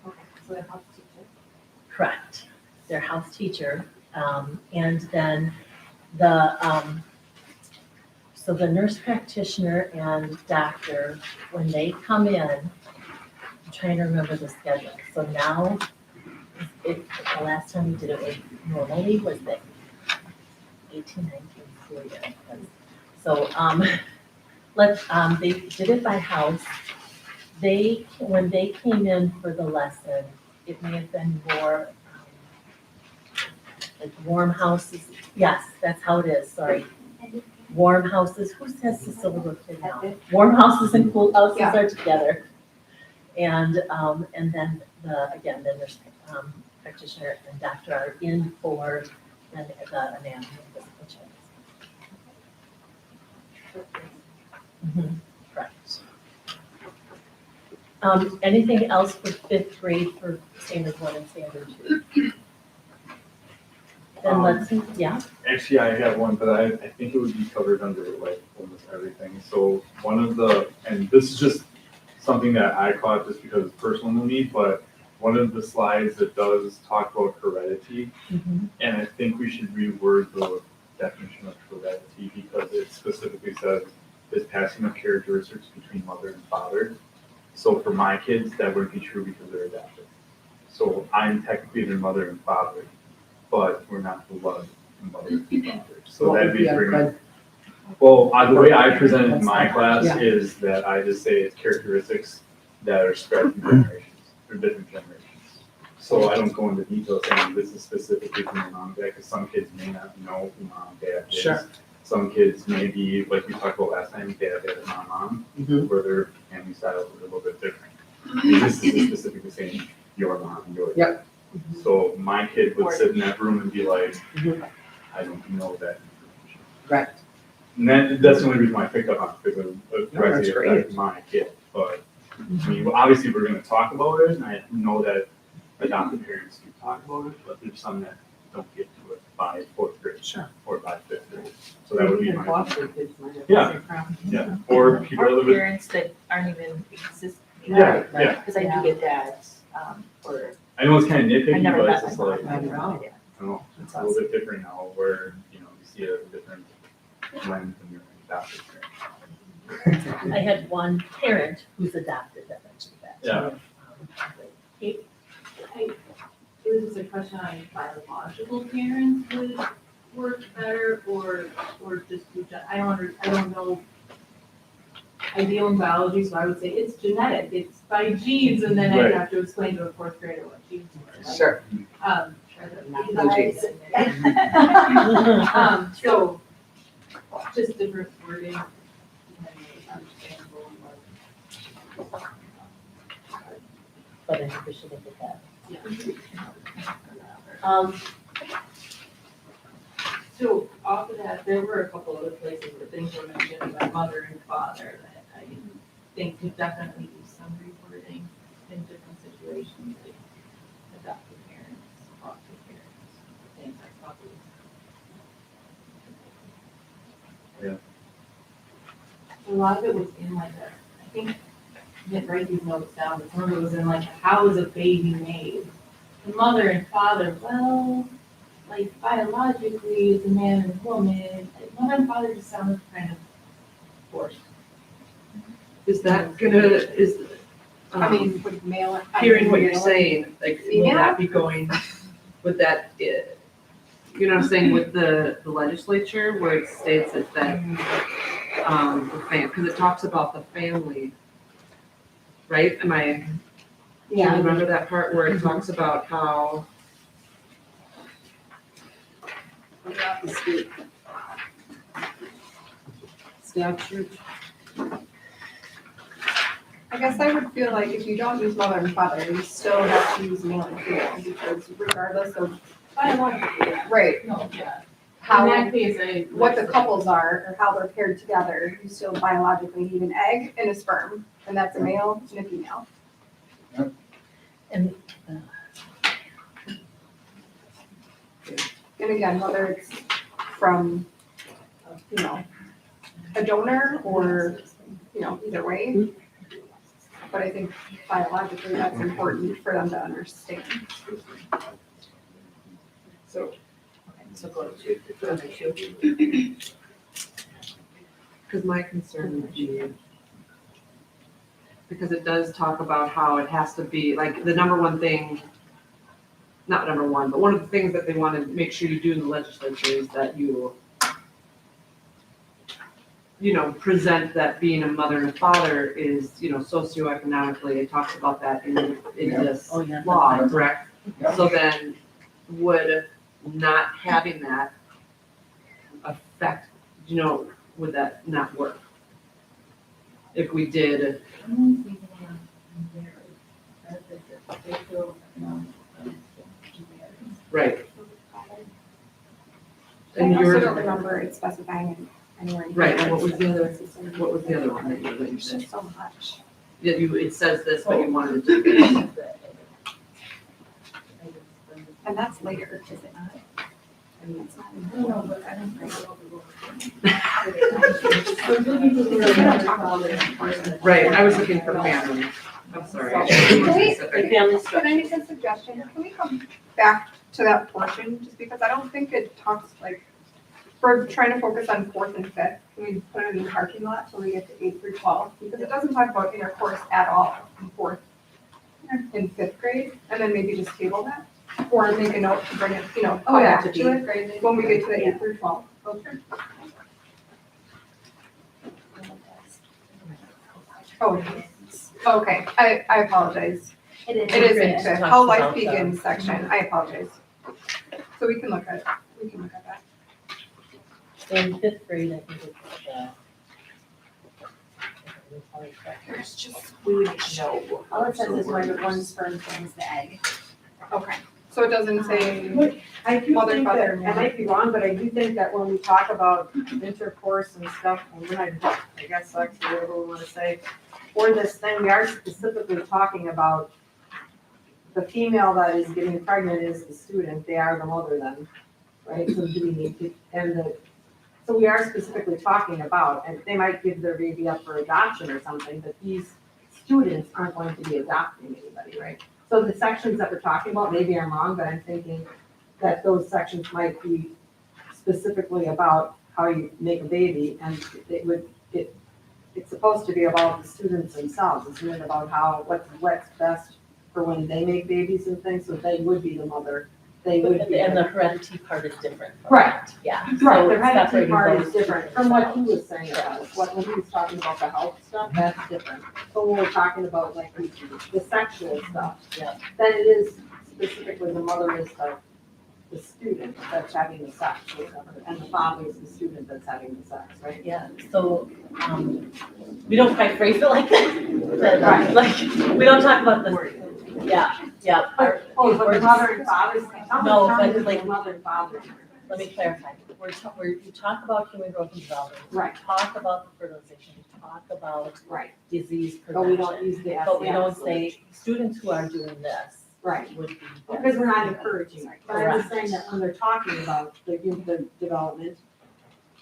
Okay, so it helps teacher. Correct. Their house teacher. And then the, so the nurse practitioner and doctor, when they come in, I'm trying to remember the schedule. So now, if the last time we did it was normally was the 18, 19 school year. So, they did it by house. When they came in for the lesson, it may have been more, like warm houses. Yes, that's how it is, sorry. Warm houses, who says Cecilia kid now? Warm houses and cool houses Yeah. are together. And then the nurse practitioner and doctor are in for the anatomy and physical checks. Correct. Anything else for 5th grade for standard 1 and standard 2? Then let's, yeah, Actually, I have one, but I think it would be covered under like almost everything. So one of the, and this is just something that I caught just because it's personal to me, but one of the slides that does talk about heredity, and I think we should reword the definition of heredity because it specifically says is passing of characteristics between mother and father. So for my kids, that wouldn't be true because they're adopted. So I'm technically their mother and father, but we're not blood mother and father. So What that'd would be be a bringing. good- Well, the way I present it in my Yeah. class is that I just say it's characteristics that are spread through generations, through different generations. So I don't go into detail saying this is specifically from your mom and dad, because some kids may not know who mom and dad is. Sure. Some kids may be, like we talked about last time, dad and mom, where their family styles are a little bit different. And this is specifically saying your mom and your dad. Yep. So my kid would sit in that room and be like, I don't know that information. Right. And that's the only reason why I picked up on it, because it that's directly great. affected my kid. But, I mean, well, obviously, we're gonna talk about it, and I know that adopted parents do talk about it, but there's some that don't get to it by 4th grade. Sure. Or by 5th grade. So that would be Even my, foster kids might have Yeah. the same problem. yeah, or people that Or live with, parents that aren't even exist. yeah, yeah. Because I do get that, for, I know it's kind of I nitpicky, never but met it's my just mom, like, I I have no idea. don't know, it's a little bit different now, where, you know, you see a different lens when you're adopted parent. I had one parent who's adopted that mentioned that. Yeah. It was just a question on if biological parents would work better or just do, I don't know. I deal in biology, so I would say it's genetic, it's by genes, and then I'd Right. have to explain to a 4th grader what genes were. Sure. No genes. So, just different wording. Understandable, But I think we should look at that. So off of that, there were a couple other places where things were mentioned about mother and father that I think could definitely use some rewording in different situations, like adopted parents, foster parents, things like puppies. A lot of it was in like I think, I didn't write these notes down, but some of it was in like, how is a baby made? The mother and father, well, like biologically, it's a man and a woman. Like, mother and father just sounded kind of forced. Is that gonna, I mean, would male. hearing what you're male- saying, like, will Female? that be going, would that, you know what I'm saying, with the legislature, where it states that, because it talks about the family, right? Do you Yeah, remember that part where it talks about how, statute. I guess I would feel like if you don't use mother and father, you still have to use male and female, because regardless of, right, No, yeah. how, In that case, I. what the couples are, or how they're paired together, you still biologically need an egg and a sperm, and that's a male and a female. And And again, whether it's from, a donor or, either way. But I think biologically that's important for them to understand. so, So go to. because my concern would be, because it does talk about how it has to be, like, the number one thing, not number one, but one of the things that they want to make sure you do in the legislature is that you present that being a mother and a father is, socioeconomically, it talks about that in this Oh, yeah. law, correct? Yeah. So then, would not having that affect, would that not work? If we did, right, I and also yours, don't remember it specifying anywhere. in right, here. and what was the other one that you There's said? just so much. Yeah, it says this, but you wanted to do this. And that's later, is it not? I mean, it's not in I don't know, but I don't think. Right, I was looking for family, I'm sorry. I Can we- specific. family Can structure. I make a suggestion? Can we come back to that portion, just because I don't think it talks like, we're trying to focus on fourth and fifth, can we put it in the parking lot till we get to 8 through 12? Because it doesn't talk about intercourse at all in fourth and fifth grade, and then maybe just table that? Or make a note to bring it, come back to it when we get to the 8 through 12. Okay. Oh, okay, I apologize. It is. It is in It fifth, talks how life about the- begins section, I apologize. So we can look at that. In fifth grade, I think it's, There's just, We would know. All it says is where the one sperm forms the egg. okay, so it doesn't say, I do Mother, think father, that, I might be wrong, but I do think that when we talk about intercourse and stuff, and when I guess sex, or whatever we wanna say, for this thing, we are specifically talking about the female that is getting pregnant is the student, they are the mother then, right? So do we need to, so we are specifically talking about, and they might give their baby up for adoption or something, but these students aren't going to be adopting anybody, right? So the sections that we're talking about, maybe I'm wrong, but I'm thinking that those sections might be specifically about how you make a baby, and it's supposed to be about the students themselves, isn't it, about what's best for when they make babies and things, so they would be the mother, they would be. and the heredity part is different. from Right. that, Yeah. Right, So the heredity separating part those is two different from what he themselves. was saying about it, when he was talking about the health stuff, that's different. But when we're talking about like the sexual stuff, Yeah. then it is specifically the mother is the student that's having the sex, or whatever, and the father is the student that's having the sex, right? Yeah, so, we don't quite phrase it like that, Right. like, we don't talk about the, yeah. Oh, but the mother and father, No, tell me but there's like- a mother and father. Let me clarify, you talk about human growth and development. Right. You talk about the fertilization, you talk about Right. disease But we prevention. don't use the But we don't SES. say, students who are doing this Right. would be. Because we're not encouraging it, but I'm just Correct. saying that when they're talking about the development,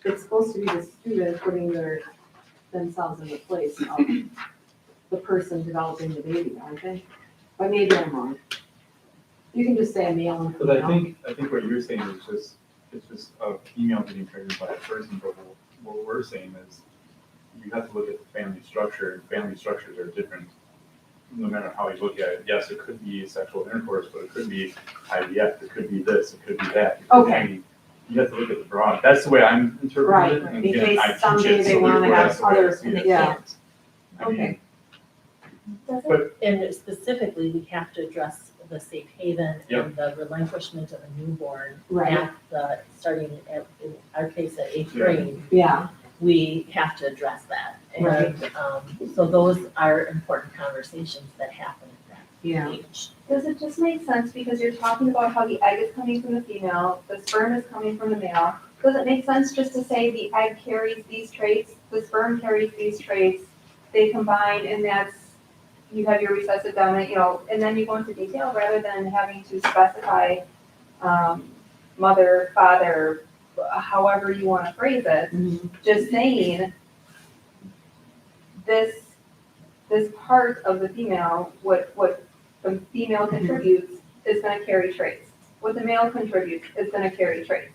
it's supposed to be the student putting themselves in the place of the person developing the baby, aren't they? But maybe I'm wrong. You can just say a male and But female. I think what you're saying is it's just a female getting pregnant by a person, but what we're saying is you have to look at the family structure, and family structures are different no matter how you look at it, yes, it could be sexual intercourse, but it could be IVF, it could be this, it could be that. it could be- Okay. You have to look at the broad, that's the way I'm interpreting it. Right, and in again, case I teach someday it, they so wanna therefore have that's the way I others see and it. they can't. I mean, Okay. And specifically, we have to address the safe haven Yep. and the relinquishment of a newborn Right. at the, starting at, in our case, at 8th Yeah. grade. Yeah, We have to address that. Right. And, so those are important conversations that happen at that yeah. age. Does it just make sense because you're talking about how the egg is coming from the female, the sperm is coming from the male? Does it make sense just to say the egg carries these traits, the sperm carries these traits, they combine and that's, you have your recessive dominant, and then you go into detail rather than having to specify, mother, father, however you want to phrase it, Mhm. just saying this part of the female, what the female contributes is gonna carry traits. What the male contributes is gonna carry traits.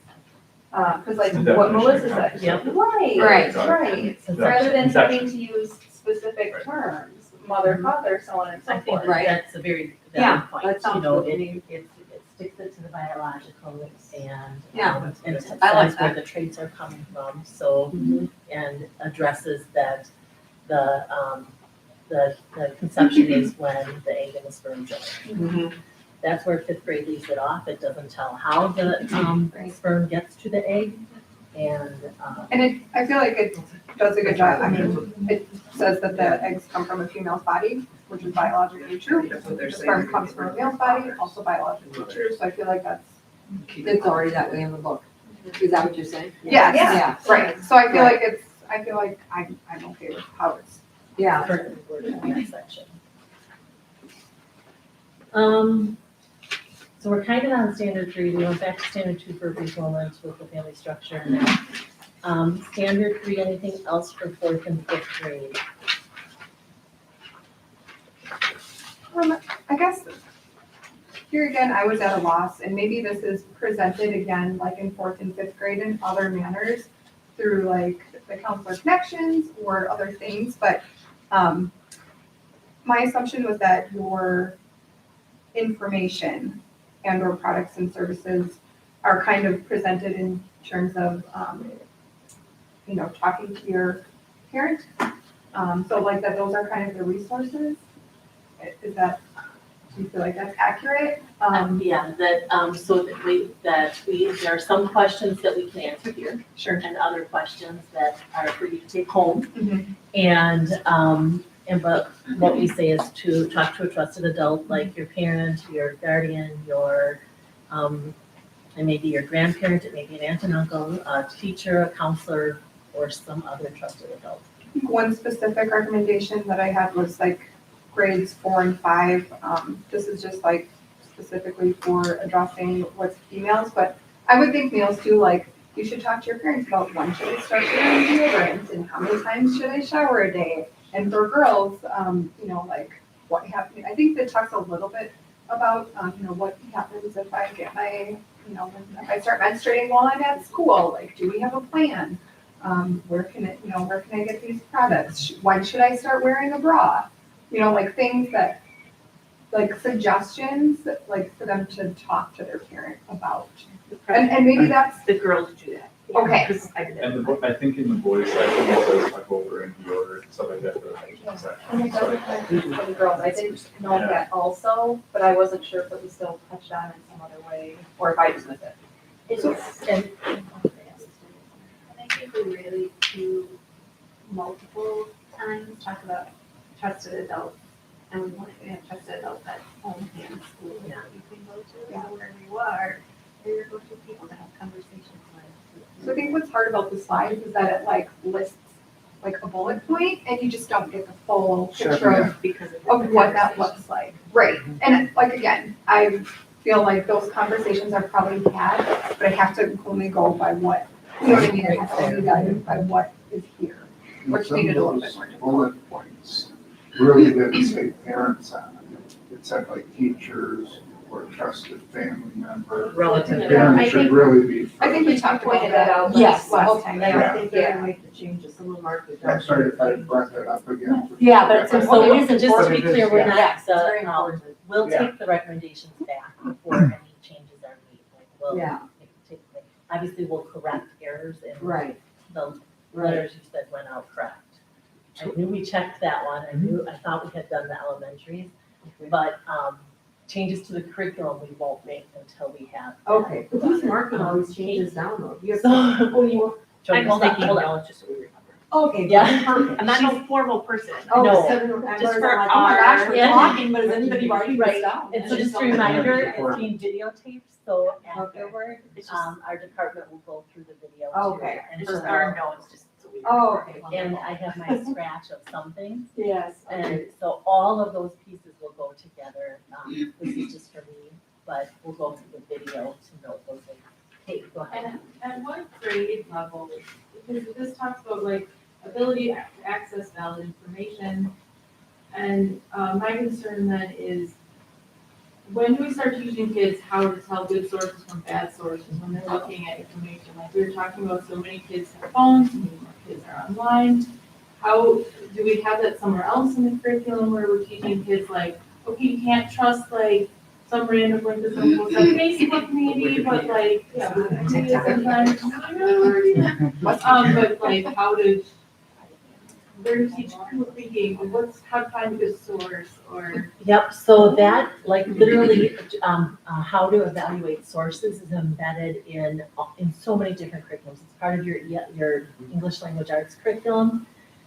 Cause like It's a what definition Melissa of said, concept. Yep. right, Right. right. So Rather than Conception. having to use specific Right. terms, mother, father, so on and so I think forth. Right. that's a very Yeah, valid point. that sounds You know, good to me. it sticks it to the biological and, Yeah. and I like says where that. the traits are coming from, so, Mhm. and addresses that the conception is when the egg and the sperm join. Mhm. That's where 5th grade leaves it off. It doesn't tell how the Right. sperm gets to the egg. And, And I feel like it does a good job. I mean, it says that the eggs come from a female's body, which is biologically true. That's what they're The saying. sperm comes from a male's body, also biologically true. So I feel like that's, It's already that way in the book. Is that what you're saying? yeah, Yeah. right. So I feel like I'm okay with how it's. Yeah. for that section. So we're kind of on standard 3, we went back to standard 2 for a brief moment with the family structure and that. Standard 3, anything else for 4th and 5th grade? I guess here again, I was at a loss, and maybe this is presented again, like in 4th and 5th grade in other manners through like the counselor connections or other things, but my assumption was that your information and or products and services are kind of presented in terms of, talking to your parent. So like that those are kind of the resources. Is that, do you feel like that's accurate? Yeah, so there are some questions that we can answer here. Sure. And other questions that are for you to take home. Mhm. But what we say is to talk to a trusted adult, like your parent, your guardian, it may be your grandparent, it may be an aunt and uncle, a teacher, a counselor, or some other trusted adult. One specific recommendation that I had was like grades 4 and 5. This is just like specifically for addressing what's females, but I would think males too, like you should talk to your parents about when should they start wearing deodorant and how many times should I shower a day? And for girls, like what happens, I think that talks a little bit about, what happens if I get my, if I start menstruating while I'm at school, like, do we have a plan? Where can I get these products? When should I start wearing a bra? Like things that, like suggestions, that, like for them to talk to their parent about. And maybe that's, The girls do that. Okay. Because I did And that. I think in the boys section, it says like over and deodorant and stuff like that for the hygiene section. And it doesn't have to be for the girls, I didn't know Yeah. that also, but I wasn't sure if it was still touched on in some other way, or if I just missed it. And I think we really do multiple times talk about trusted adults, and we want to have trusted adults at home and school that you can go to, or wherever you are, there are go-to people to have conversations with. so I think what's hard about the slides is that it like lists like a bullet point and you just don't get the full picture of Because of what that looks like. Right, and like, again, I feel like those conversations are probably had, but I have to only go by what, you know what I mean? I have to only guide by what is here, which Some made it a of little bit those more difficult. bullet points really didn't say parents on it. It said like teachers, or trusted family member. Relative. Yeah, Parents I should think- really be. I think we talked about Pointed that that out Yes, last time. okay, I Yeah. think they're gonna make the changes, someone marked it down. I'm sorry if I brought that up again. Yeah, but So, it's so it is just to be important. clear, we're Yeah. not, Yes, it's very the, important. we'll Yeah. take the recommendations back before any changes are made, like, we'll Yeah. take, obviously, we'll correct errors in Right, the right. letters you said went out correct. I knew we checked that one, I thought we had done the elementaries, but, changes to the curriculum we won't make until we have. that. Okay, but who's marking all these changes down though? You have So, oh, you, Joy, I'm hold just on, taking hold on. notes just so we remember. okay, Yeah. perfect. I'm not no formal person. Oh, No. seven members, Just I'm for like, oh my gosh, we're our- talking, but is anybody writing this Right. down? And so just a reminder, it's being videotaped, so afterward, It's just- our department will go through the video too. Okay. And It's just so- our notes, just so we. Oh, okay. And I have my scratch of some things, Yes, and so all of those pieces will go together. This is just for me, but we'll go through the video to note those things. Hey, go ahead. And at what grade level, because this talks about like ability to access valid information. And my concern then is, when do we start teaching kids how to tell good sources from bad sources when they're looking at information? Like we were talking about, so many kids have phones, so many more kids are online. How, do we have that somewhere else in the curriculum where we're teaching kids like, okay, you can't trust like some random link to some post on Facebook maybe, but like, yeah, Wikipedia sometimes. But like how to, where to teach critical thinking, how to find a good source or. Yep, so that, like, literally, how to evaluate sources is embedded in so many different curriculums. It's part of your English language arts curriculum.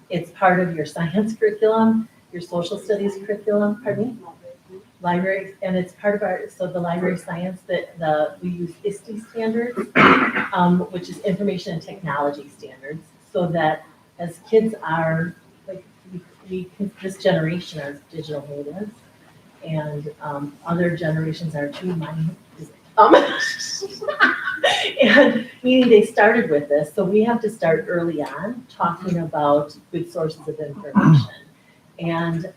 It's part of your science curriculum, your social studies curriculum, pardon me? Library, and it's part of our, so the library science we use ISTE standards, which is information and technology standards, so that as kids are, like, this generation are digital natives, and other generations are too, mine is, and meaning they started with this, so we have to start early on talking about good sources of information. And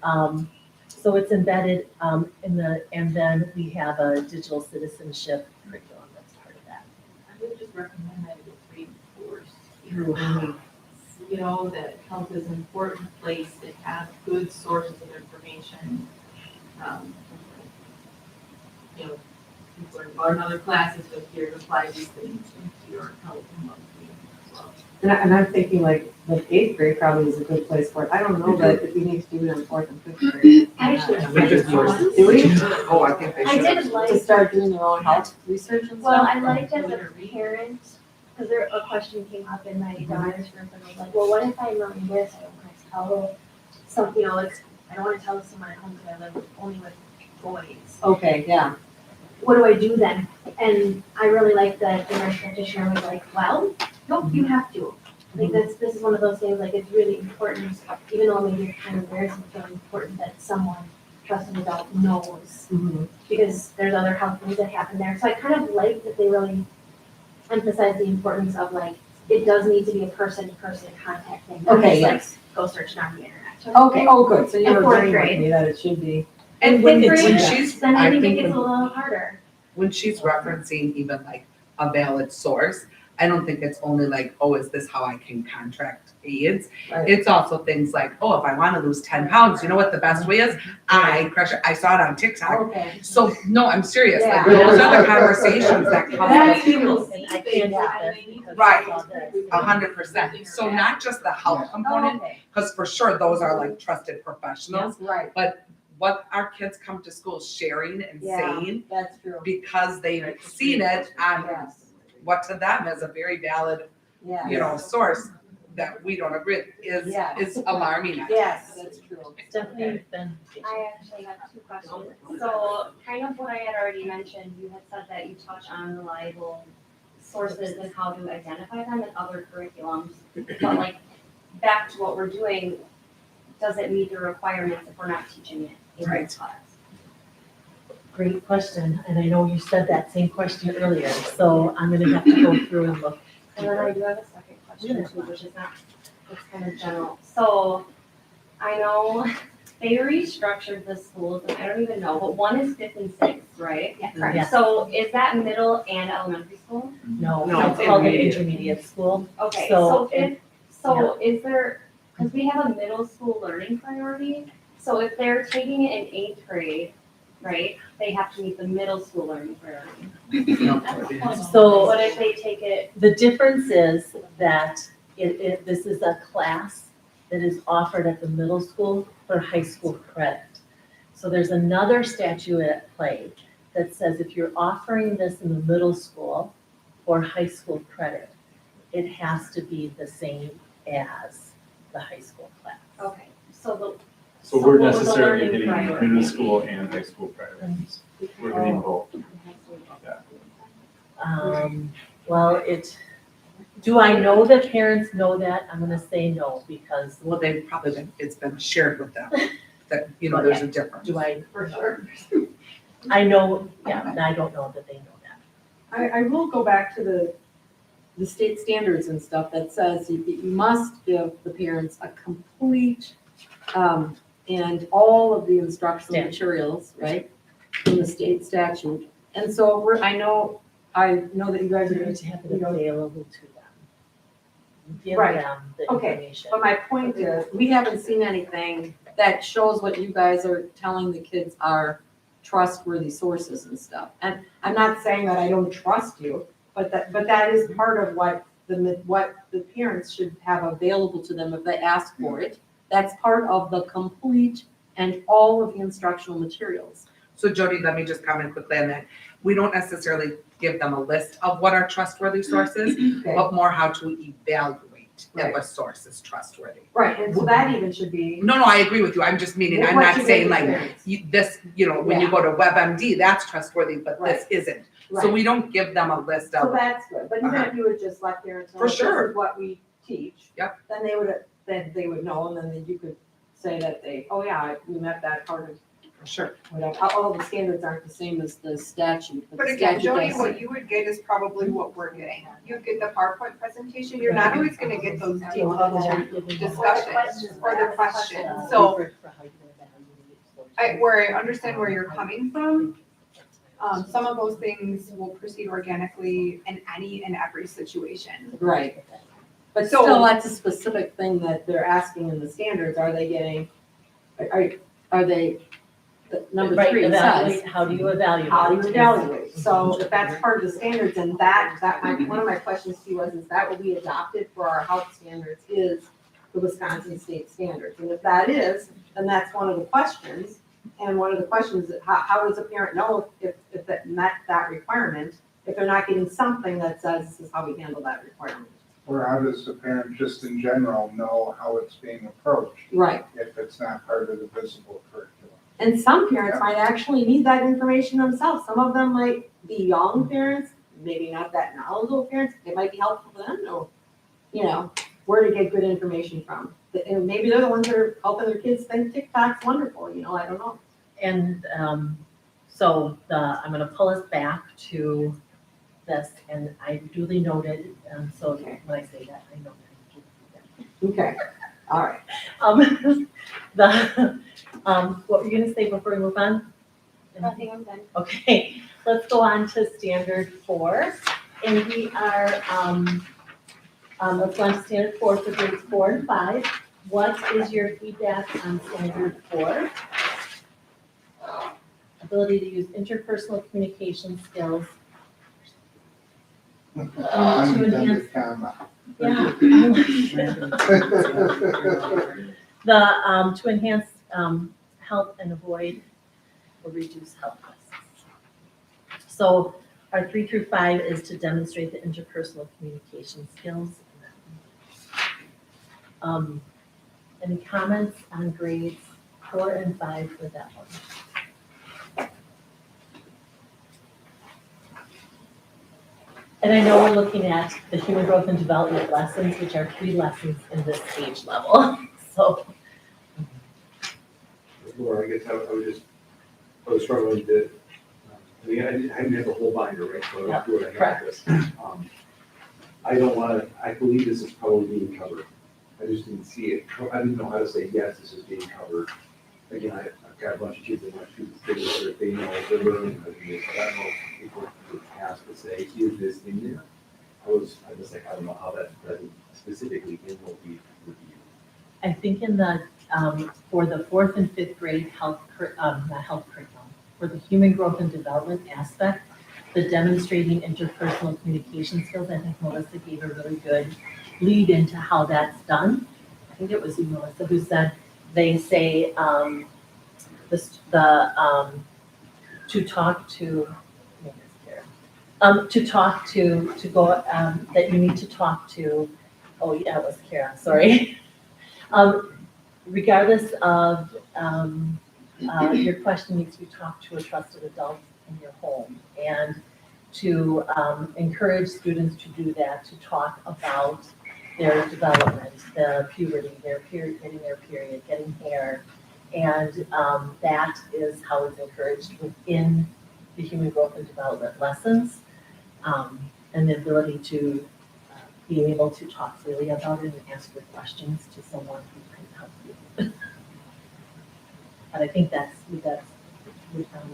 so it's embedded and then we have a digital citizenship curriculum that's part of that. I would just recommend that it's reinforced. You know, that health is an important place to have good sources of information. You know, people are about in other classes, but here to apply these things into your health and well-being as well. and I'm thinking like the eighth grade probably is a good place for it. I don't know that if we need to do it in fourth and fifth grade. Actually, We just Do we? Oh, I think they I should. did To like, start doing their own health research and well, stuff? I liked as a parent, because there, a question came up in my daughter's group, and I was like, well, what if I learn this, I don't want to tell some, you know, I don't want to tell someone at home because I live only with boys. Okay, yeah. What do I do then? And I really like that the nurse practitioner was like, well, no, you have to. Like this is one of those things, like it's really important, even though maybe you're kind of embarrassing, it's really important that someone, trusted adult, knows. Mhm. Because there's other health things that happen there. So I kind of like that they really emphasize the importance of like, it does need to be a person-to-person contact thing. not Okay, just, yes. like, go search it on the internet. Okay, oh, good, so you In were fourth agreeing with grade. me that it should be. And Fifth when grade, she's, then I I think it think gets a when, little harder. when she's referencing even like a valid source, I don't think it's only like, oh, is this how I can contract AIDS? Right. It's also things like, oh, if I want to lose 10 pounds, you know what the best way is? I crush it. I saw it on TikTok. Okay. So, no, I'm serious. Like, Yeah. those are the conversations that come That's up. people. And I can't do this because Right. I saw this. 100%. So not just the health component, Okay, because for sure those are like trusted professionals, right, but what our kids come to school sharing and Yeah. saying that's true. because they've seen it on Yes, what to them is a very valid, yeah. you know, source that we don't agree Yeah. is alarming. I Yes, that's true. It's definitely been. I actually have two questions. So kind of what I had already mentioned, you had said that you touch on reliable sources and how to identify them in other curriculums. But like, back to what we're doing, does it meet the requirements if we're not teaching it in Right. this class? Great question, and I know you said that same question earlier, so I'm gonna have to go through and look. And then I do have a second question too, which is not, it's kind of general. So I know they restructured the schools, and I don't even know, but one is 5th and 6th, right? Yeah, correct. Yes. So is that middle and elementary school? No, No, it's it's called an intermediate. intermediate school. Okay, So so if, so is there, because we have a middle school learning priority, so if they're taking it in 8th grade, right, they have to meet the middle school learning priority. So But if they take it, the difference is that this is a class that is offered at the middle school for high school credit. So there's another statute at play that says if you're offering this in the middle school for high school credit, it has to be the same as the high school class. okay, so the. So we're what was the necessarily learning hitting priority? middle school and high school priorities. We're hitting both. Well, do I know that parents know that? I'm gonna say no, because Well, they've probably been, it's been shared with them, that, you know, there's a difference. do I, For sure. I know, yeah, and I don't know that they know that. I will go back to the state standards and stuff that says you must give the parents a complete, and all of the instructional Statute. materials, right? In the state statute. And so I know that you guys are You going need to to have it you know, available to them. Give Right. them the Okay, information. But my point is, we haven't seen anything that shows what you guys are telling the kids are trustworthy sources and stuff. And I'm not saying that I don't trust you, but that is part of what the parents should have available to them if they ask for it. That's part of the complete and all of the instructional materials. So Jody, let me just comment quickly on that. We don't necessarily give them a list of what are trustworthy sources, Okay. but more how to evaluate if Right. a source is trustworthy. Right, and so that even should be. No, I agree with you. I'm just meaning, I'm What not you saying get like, experience. when you go to WebMD, that's trustworthy, but this isn't. So Right. we don't give them a list So of, that's good, but even Uh-huh. if you would just let parents know For this sure. is what we teach. Yep. Then they would know, and then you could say that we met that part of for sure. whatever. All the standards aren't the same as the statute, but But the again, statute Jody, does what say. you would get is probably what we're getting. You get the PowerPoint presentation, you're not always gonna get those detailed discussions or the questions. So where I understand where you're coming from, some of those things will proceed organically in any and every situation. Right. But So- still, that's a specific thing that they're asking in the standards. Are they getting, are they, number Right, 3 evaluate, says, how do you evaluate? how do you evaluate? So if that's part of the standards, and one of my questions to you was, is that what we adopted for our health standards is the Wisconsin state standards? And if that is, then that's one of the questions. And one of the questions is, how does a parent know if that met that requirement, if they're not getting something that says this is how we handle that requirement? Or how does the parent just in general know how it's being approached Right. if it's not part of the visible curriculum? And some parents might actually need that information themselves. Some of them might be young parents, maybe not that knowledgeable parents. It might be helpful for them to know, where to get good information from. And maybe they're the ones that are helping their kids think TikTok's wonderful, I don't know. And so I'm gonna pull us back to this, and I duly noted, so when I say that, I know that. Okay, all right. What were you gonna say before we move on? I think I'm done. Okay, let's go on to standard 4, and we are, let's go on to standard 4 for grades 4 and 5. What is your feedback on standard 4? Ability to use interpersonal communication skills. To enhance, Unintended comma. yeah. To enhance help and avoid or reduce health risks. So our 3 through 5 is to demonstrate the interpersonal communication skills. Any comments on grades 4 and 5 for that one? And I know we're looking at the human growth and development lessons, which are 3 lessons in this age level, so. Laura, I guess I was struggling to, I didn't have the whole binder, right? So I Yeah, don't do what I have correct. this. I don't wanna, I believe this is probably being covered. I just didn't see it. I didn't know how to say, yes, this is being covered. again, I've got a bunch of kids in my students, they know they're learning, but I don't know if people would ask to say, is this in there? I was like, I don't know how that's present specifically in what we review. I think in the, for the 4th and 5th grade not health curriculum, for the human growth and development aspect, the demonstrating interpersonal communication skills, I think Melissa gave a really good lead into how that's done. I think it was you, Melissa, who said, they say, to talk to, to go, that you need to talk to, oh yeah, it was Kara, sorry. Regardless of, your question needs to be talked to a trusted adult in your home. And to encourage students to do that, to talk about their development, the puberty, their period, getting their period, getting hair. And that is how it's encouraged within the human growth and development lessons. And the ability to be able to talk freely about it and ask your questions to someone who can help you. But I think that's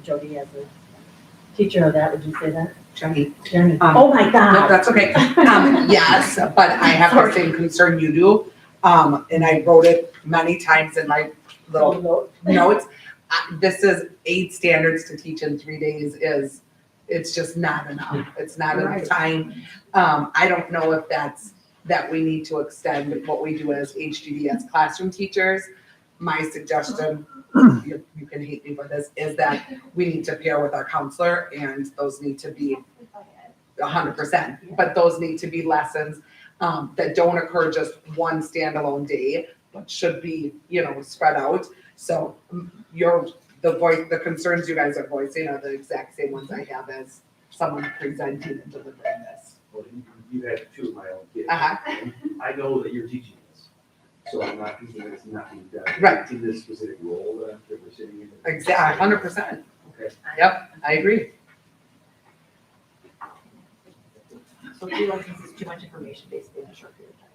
Jody, as a teacher of that, would you say that? Jenny. Jenny, oh my No, God. that's okay. Yes, but I have the same concern you do. And I wrote it many times in my little notes. This is 8 standards to teach in 3 days it's just not enough. It's not enough time. I don't know if that we need to extend what we do as HGD as classroom teachers. My suggestion, you can hate me for this, is that we need to pair with our counselor and those need to be 100%. But those need to be lessons that don't occur just one standalone day, but should be, spread out. So the concerns you guys are voicing are the exact same ones I have as someone presenting and delivering this. Well, you had 2 of my own kids. Uh-huh. I know that you're teaching this, so I'm not thinking that it's not being done. Right. It's in this specific role that we're sitting in. Exactly, 100%. Okay. Yep, I agree. So 3 lessons is too much information basically in a short period of time.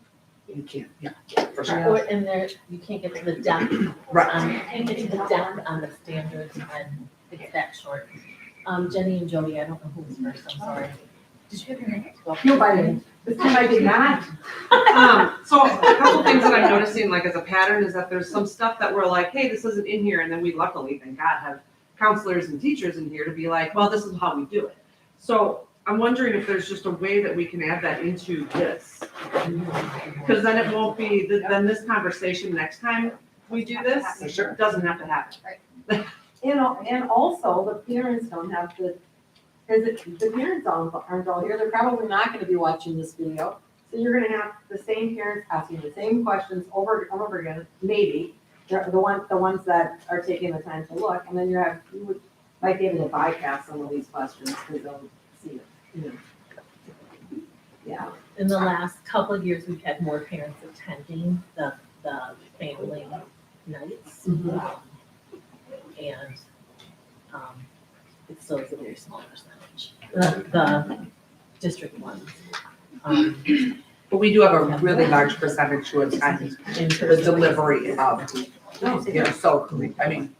You can't, yeah, for sure. Or, and there, you can't get to the depth. Right. Can't get to the depth on the standards and it's that short. Jenny and Jody, I don't know who was first, I'm sorry. Did you have your hand? No, I didn't. This time I did not. So a couple things that I'm noticing, like as a pattern, is that there's some stuff that we're like, hey, this isn't in here, and then we luckily, thank God, have counselors and teachers in here to be like, well, this is how we do it. So I'm wondering if there's just a way that we can add that into this. Because then it won't be, then this conversation next time we do this, For sure. doesn't have to happen. And also the parents don't have to, because the parents aren't all here, they're probably not gonna be watching this video. So you're gonna have the same parents asking the same questions over and over again, maybe. They're the ones that are taking the time to look, and then you might be able to bypass some of these questions because they'll see it, Yeah. In the last couple of years, we've had more parents attending the family nights. And it still is a very small percentage, the district ones. But we do have a really large percentage who attend the delivery of, so, I mean,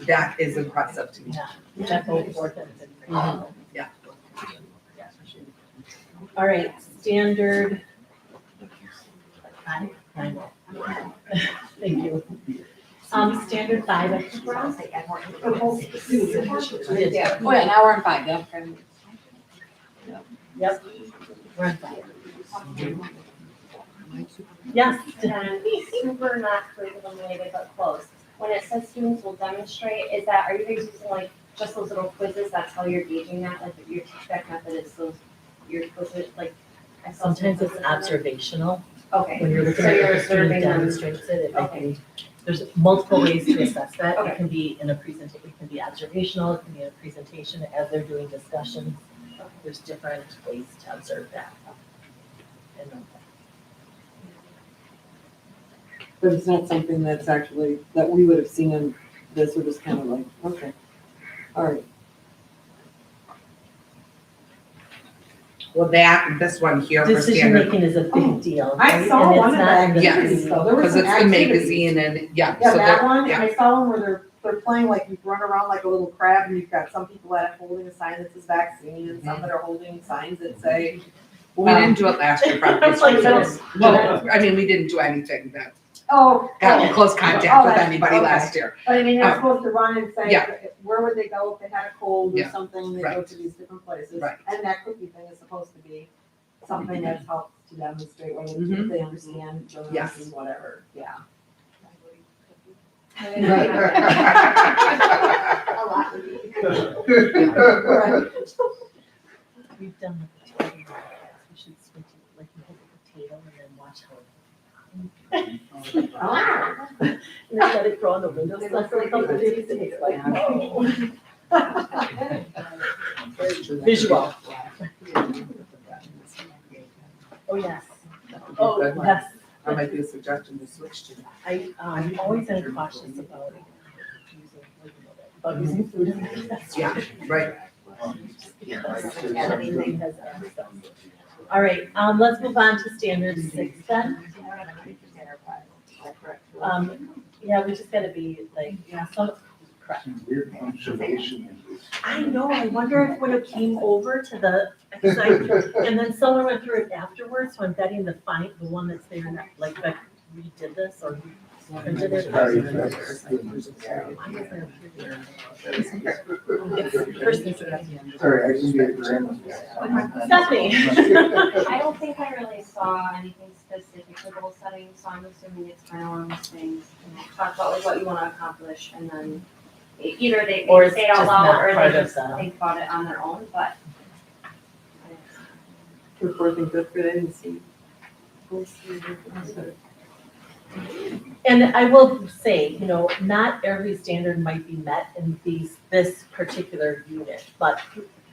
that is impressive to me. Yeah, that whole fourth and fifth grade. Yeah. All right, standard. I know. Thank you. Standard 5, I think we're on. Oh yeah, now we're on 5, yeah. Yep, we're on 5. Yes, And super not curriculum related, but close. When it says students will demonstrate, are you guys using like just those little quizzes? That's how you're gauging that, like your teach-back method is your quizzes, like. I saw sometimes it's some quizzes. observational. Okay. When you're looking So at you're the student observing them. demonstrates it, it might Okay. be, there's multiple ways to assess that. Okay. It can be in a presentation, it can be observational, it can be a presentation as they're doing discussions. There's different ways to observe that. And But it's not something that's actually, that we would have seen in this, we're just kind of like, okay, all right. Well, this one here for decision standard, making is a big deal. I saw one of the activities, Yes, though, there was because some it's the activities. magazine and, yeah. Yeah, so that there- one, yeah. I saw one where they're playing, like you run around like a little crab and you've got some people that are holding a sign that says vaccine and some that are holding signs that say, We didn't do it last year, probably. It's like this. Well, I mean, we didn't do anything that oh. got in close Oh, contact with that's- anybody okay. last year. But I mean, they're Um, supposed to run and say, yeah. where would they go if they had a cold or Yeah, something, they go right. to these different places. Right. And that cookie thing is supposed to be something that's helped to demonstrate whether Mhm. they understand germs Yes. and whatever, yeah. A lot would be. We've done the potato. We should switch it, like you hold the potato and then watch how. And then let it grow on the windowsill for a couple of days and it's like, whoa. Visual. Oh, yes. Oh, Good one. yes. That might be a suggestion to switch to. I'm always am cautious about using food in the restaurant. Yeah, right. Everything has all right, let's move on to standard 6 then. Yeah, we just gotta be like, some, correct. Weird punctuation. I know, I wonder if when it came over to the, because and then someone went through it afterwards, so I'm betting the one that's there, now, like, if I redid this or printed it. Sorry, Why was there It's person suggestion. Sorry, I can be a Stephanie. I don't think I really saw anything specific to goal setting, so I'm assuming it's kind of one of those things, talk about like what you wanna accomplish, and then either they Or say it's it out just loud, not or part they of just the- think about it on their own, but. For fourth and fifth grade, and see. And I will say, not every standard might be met in this particular unit, but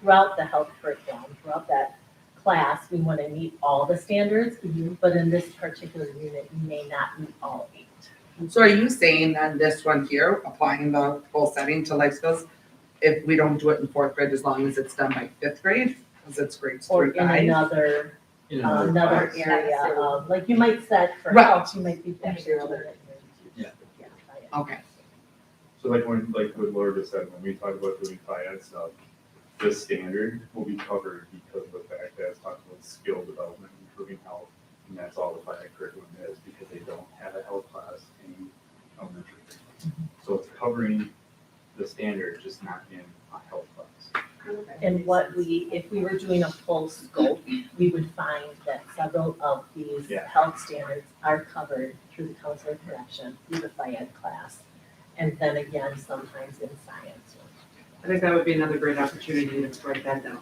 throughout the health curriculum, throughout that class, we want to meet all the standards, but in this particular unit, you may not meet all 8. So are you saying then this one here, applying the goal setting to life skills, if we don't do it in 4th grade, as long as it's done by 5th grade, because it's grades Or 3, in 5? another area of, like you might set for Right. health, you might be actually other. Yeah. Okay. So like what Laura just said, when we talk about doing FIAD stuff, this standard will be covered because of the fact that it's talking about skill development, improving health, and that's all the FIAD curriculum is, because they don't have a health class in elementary. So it's covering the standard, just not in a health class. And if we were doing a full scope, we would find that several of these Yeah. health standards are covered through the counselor correction, through the FIAD class, and then again, sometimes in science. I think that would be another great opportunity to write that down.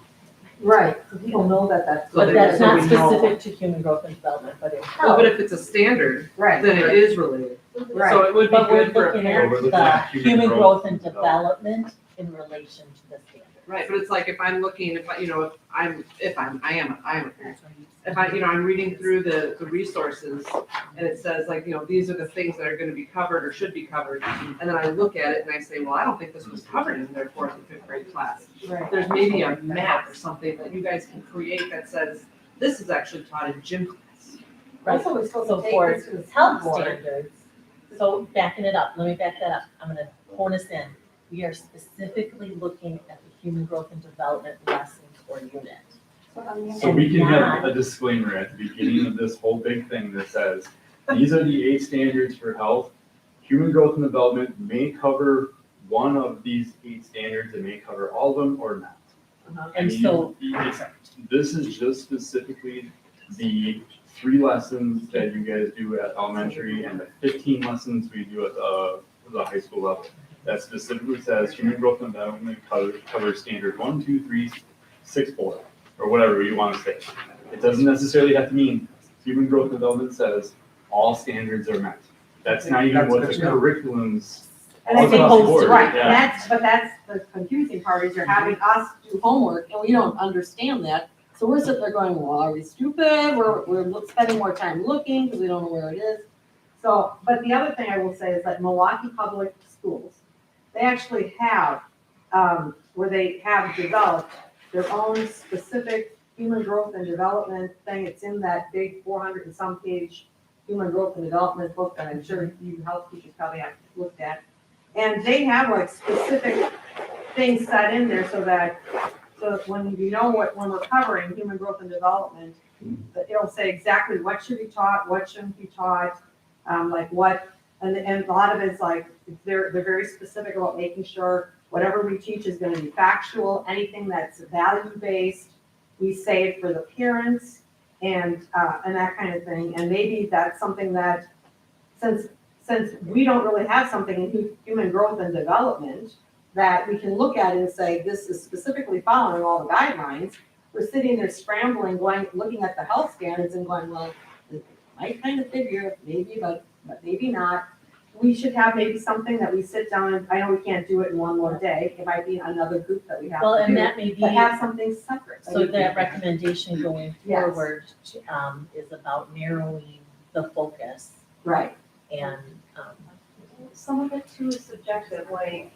Right, so people know that that's. So But they- that's so not we know. specific to human growth and development, but in Well, health. but if it's a standard, Right. then it is related. Right. So it would be But we're good for a looking parent. at We're looking the at human growth and development in relation to the standard. Right, but it's like if I'm looking, I am a parent. If I'm reading through the resources and it says like, these are the things that are gonna be covered or should be covered. And then I look at it and I say, well, I don't think this was covered in their 4th and 5th grade class. Right. There's maybe a map or something that you guys can create that says, this is actually taught in gym class. Right, Also, we're supposed so to take for this to the health school board. standards, so backing it up, let me back that up, I'm gonna hone us in. We are specifically looking at the human growth and development lessons or unit. So we can have not- a disclaimer at the beginning of this whole big thing that says, these are the 8 standards for health. Human growth and development may cover one of these 8 standards, it may cover all of them or not. And so, This is just specifically the 3 lessons that you guys do at elementary and the 15 lessons we do at the high school level. That specifically says human growth and development covers standard 1, 2, 3, 6, 4, or whatever you want to say. It doesn't necessarily have to mean human growth and development says all standards are met. That's not even what the curriculums. And I all think, across the board, right, yeah. that's the confusing part, is you're having us do homework, and we don't understand that. So we're sitting there going, well, are we stupid? We're spending more time looking, because we don't know where it is. So, but the other thing I will say is that Milwaukee Public Schools, they actually have, where they have developed their own specific human growth and development thing. It's in that big 400 and some page human growth and development book that I'm sure you health teachers probably have looked at. And they have like specific things set in there so that when you know when we're covering human growth and development, that it'll say exactly what should be taught, what shouldn't be taught, like what, and a lot of it's like, they're very specific about making sure whatever we teach is gonna be factual, anything that's value-based, we say it for the parents, and that kind of thing. And maybe that's something that, since we don't really have something in human growth and development, that we can look at it and say, this is specifically following all the guidelines. We're sitting there scrambling, looking at the health standards and going, well, it might kind of figure, maybe, but maybe not. We should have maybe something that we sit down and, I know we can't do it in one more day, it might be another group that we have Well, to and do, that may be, but have something separate. so that recommendation going Yes. forward, is about narrowing the focus Right, and, Some of it too is subjective, like,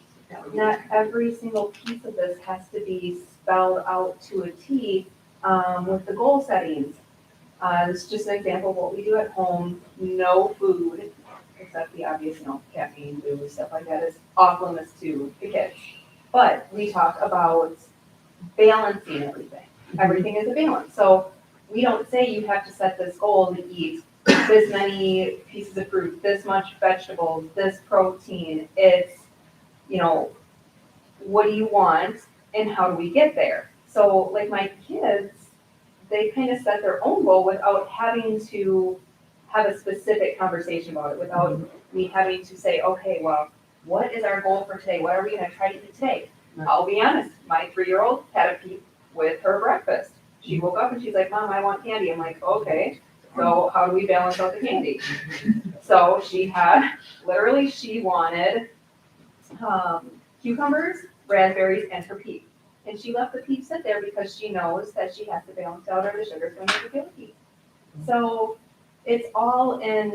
not every single piece of this has to be spelled out to a T, with the goal settings. This is just an example of what we do at home, no food, except the obvious, caffeine, booze, stuff like that is off limits to the kids. But we talk about balancing everything. Everything is a balance. So we don't say you have to set this goal to eat this many pieces of fruit, this much vegetables, this protein. It's, what do you want and how do we get there? So like my kids, they kind of set their own goal without having to have a specific conversation about it, without me having to say, okay, well, what is our goal for today? What are we gonna try to eat today? I'll be honest, my 3-year-old had a peep with her breakfast. She woke up and she's like, Mom, I want candy. I'm like, okay, so how do we balance out the candy? So she wanted cucumbers, raspberries, and her peep. And she left the peep sit there because she knows that she has to balance out or the sugar's going to kill the peep. So it's all in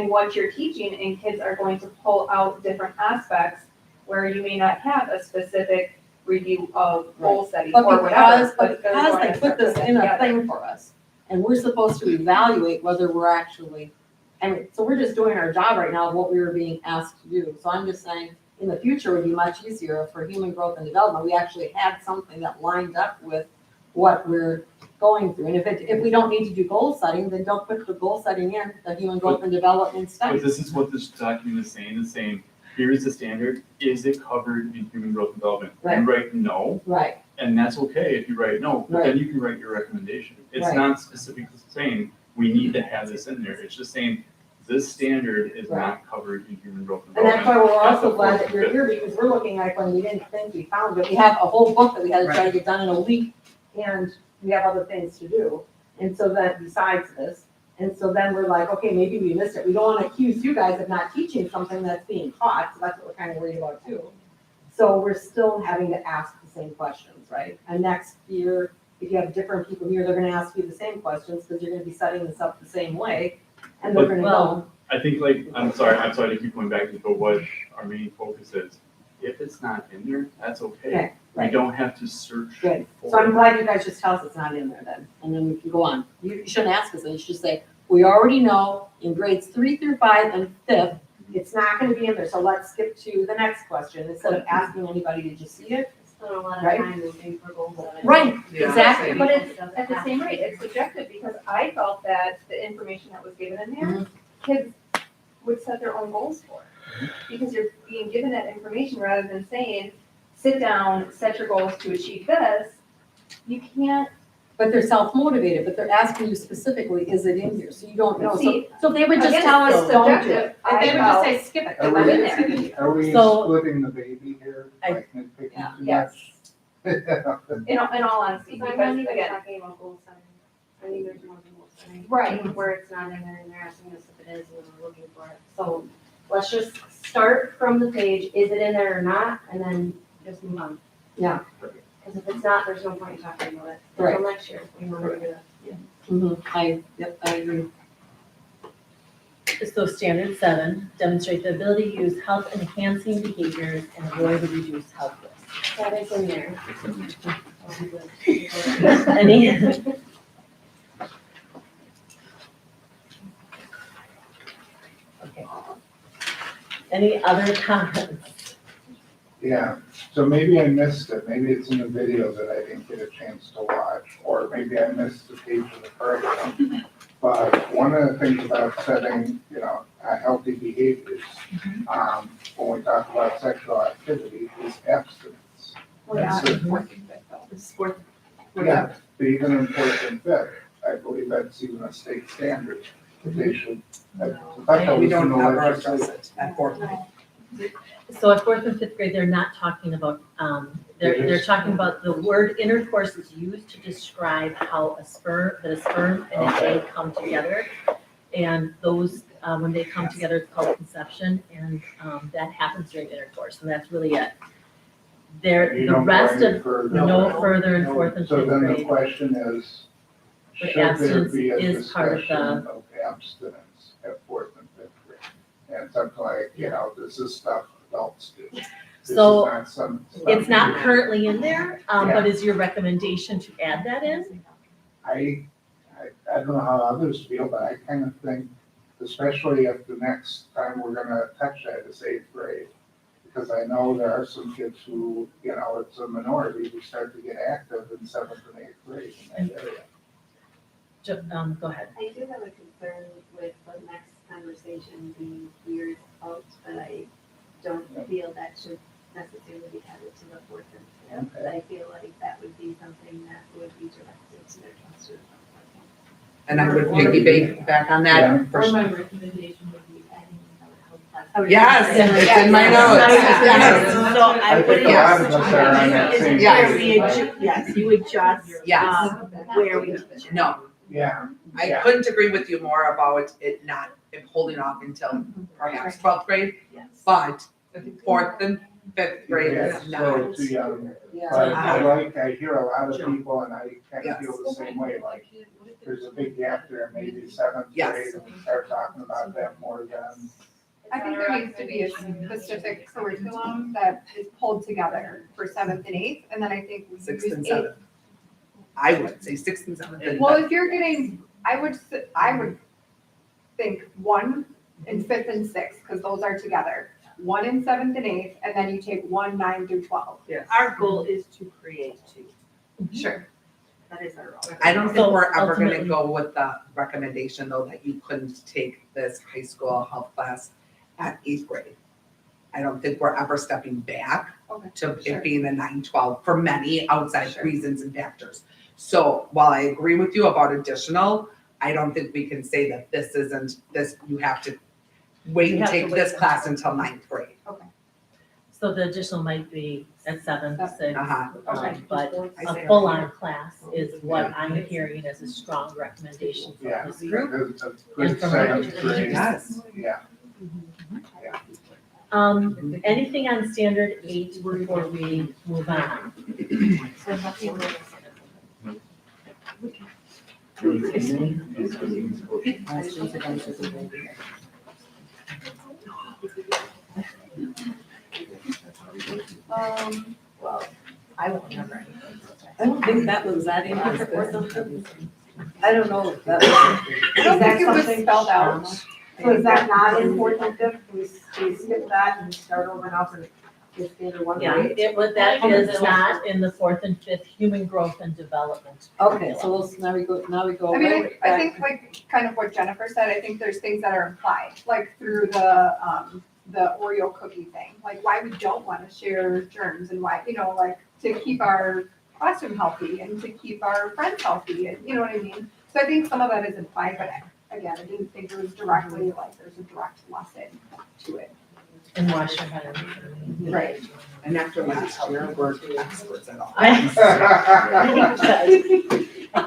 what you're teaching, and kids are going to pull out different aspects where you may not have a specific review of goal setting or whatever. But because they put this in a thing for us, and we're supposed to evaluate whether we're actually, so we're just doing our job right now of what we were being asked to do. So I'm just saying, in the future, it would be much easier for human growth and development. We actually had something that lined up with what we're going through. And if we don't need to do goal setting, then don't put the goal setting in the human growth and development But study. this is what this document is saying, here's the standard, is it covered in human growth and development? Right. You write no, Right, and that's okay if you write no, but then you can write your recommendation. It's Right. not specifically saying, we need to have this in there, it's just saying, this standard is not covered in human growth and and that's development. why we're also glad that you're here, because we're looking at when we didn't think we found it. We have a whole book that we had to try to get done in a week, and we have other things to do. And so that besides this, and so then we're like, okay, maybe we missed it. We don't want to accuse you guys of not teaching something that's being taught, so that's what we're kind of worried about too. So we're still having to ask the same questions, right? And next year, if you have different people here, they're gonna ask you the same questions, because you're gonna be setting this up the same way, and they're gonna go. I think I'm sorry to keep going back to, but what our main focus is, if it's not in there, that's okay. Okay, We right. don't have to search Good. for So I'm it. glad you guys just tell us it's not in there then, and then we can go on. You shouldn't ask us, you should just say, we already know in grades 3 through 5 and 5th, it's not gonna be in there, so let's skip to the next question, instead of asking anybody, did you see it? Spend a lot of Right. time looking for goals. Right, Yeah. exactly. But it's at the same rate, it's subjective, because I felt that the information that was given in there, kids would set their own goals for. Because you're being given that information rather than saying, sit down, set your goals to achieve this. You can't, But they're self-motivated, but they're asking you specifically, is it in here? So you don't know. So See, if they would just again, tell us, it's don't do it. subjective. If they would just say, skip it, Are it's not in there. Are we So- splitting the baby here? I- Like nitpicking Yeah. too Yes. much? in all honesty, So I'm because not even again, talking about goal setting. I think there's more than goal setting. Right. Where it's not in there and they're asking us if it is and we're looking for it. So let's just start from the page, is it in there or not, and then just move on. Yeah. Because if it's not, there's no point in talking about it. Right. Until next year, we want to do that. I agree. so standard 7, demonstrate the ability to use health enhancing behaviors and avoid or reduce health risks. That is in there. Any? Okay. Any other comments? Yeah, so maybe I missed it, maybe it's in the video that I didn't get a chance to watch, or maybe I missed the page of the curriculum. But one of the things about setting, healthy behaviors, when we talk about sexual activity, is abstinence. Well, yeah, That's it. fourth and fifth though. It's fourth. Yeah, but even in fourth and fifth, I believe that's even a state standard, that they should. I thought that We was in don't the ever address legislation. it at fourth grade. So at fourth and fifth grade, they're not talking about, they're talking about the word intercourse is used to describe how that a sperm and an egg come together. And those, when they come together, it's called conception, and that happens during intercourse, and that's really it. You The don't go rest any of, further. no further in fourth and So fifth then the grade. question is, But should there abstinence be a is part of discussion of abstinence at fourth and fifth grade? And something like, this is stuff adults do. This is So, not some stuff It's not children do. currently in there, but is your recommendation to add that in? I don't know how others feel, but I kind of think, especially if the next time we're gonna touch that is eighth grade. Because I know there are some kids who, it's a minority who start to get active in seventh and eighth grade in that area. Go ahead. I do have a concern with the next conversation being years out, but I don't feel that should necessarily be added to the fourth and fifth. I feel like that would be something that would be directed to their counselor. And I would piggyback on that for Or sure. my recommendation would be adding another health class. Yes, it's in my notes. Yes. So I I would, think a lot of us are on that same Yes. page. Yes, you adjust, Yes. where we teach it. No, Yeah, I Yeah. couldn't agree with you more about it not holding off until perhaps twelfth grade, Yes. but fourth and fifth grade yeah, is so not. too young. Yeah. But I hear a lot of people and I kind of feel the same way, like, there's a big gap there, maybe seventh Yes. grade, and we start talking about that more than. I think there needs to be a specific curriculum that is pulled together for seventh and eighth, and then I think we Sixth use and eighth. seventh. I would say sixth and seventh and Well, fifth. if you're getting, I would think one in fifth and sixth, because those are together. One in seventh and eighth, and then you take 1, 9 through 12. Yes. Our goal is to create two. Sure. That is our goal. I don't think So we're ever gonna ultimately- go with the recommendation though that you couldn't take this high school health class at eighth grade. I don't think we're ever stepping back Okay, to sure. it being a 9-12 for many outside Sure. reasons and factors. So while I agree with you about additional, I don't think we can say that this isn't, you have to wait You and have to take wait this until- class until ninth grade. so the additional might be at seventh, sixth, Uh-huh. Okay. but I a see. full-on class is what I'm hearing as a strong recommendation Yeah. from this group. A good And from seventh our- grade, Yes. yeah. Anything on standard 8 before we move on? I won't remember anything. I don't think that was that in here for something. I don't know if that was. I don't think it was spelled out. So is that not in fourth and fifth? We skip that and start over now for the standard one, Yeah, right? that is not in the 4th and 5th human growth and development. Okay, so now we go I mean, right I back. think like kind of what Jennifer said, I think there's things that are implied, like through the Oreo cookie thing, like why we don't want to share germs and why, like to keep our classroom healthy and to keep our friends healthy and you know what I mean? So I think some of that is implied, but again, I didn't think it was directly like there's a direct lesson to it. And wash your hands. Right. And after last year, we're experts at all. I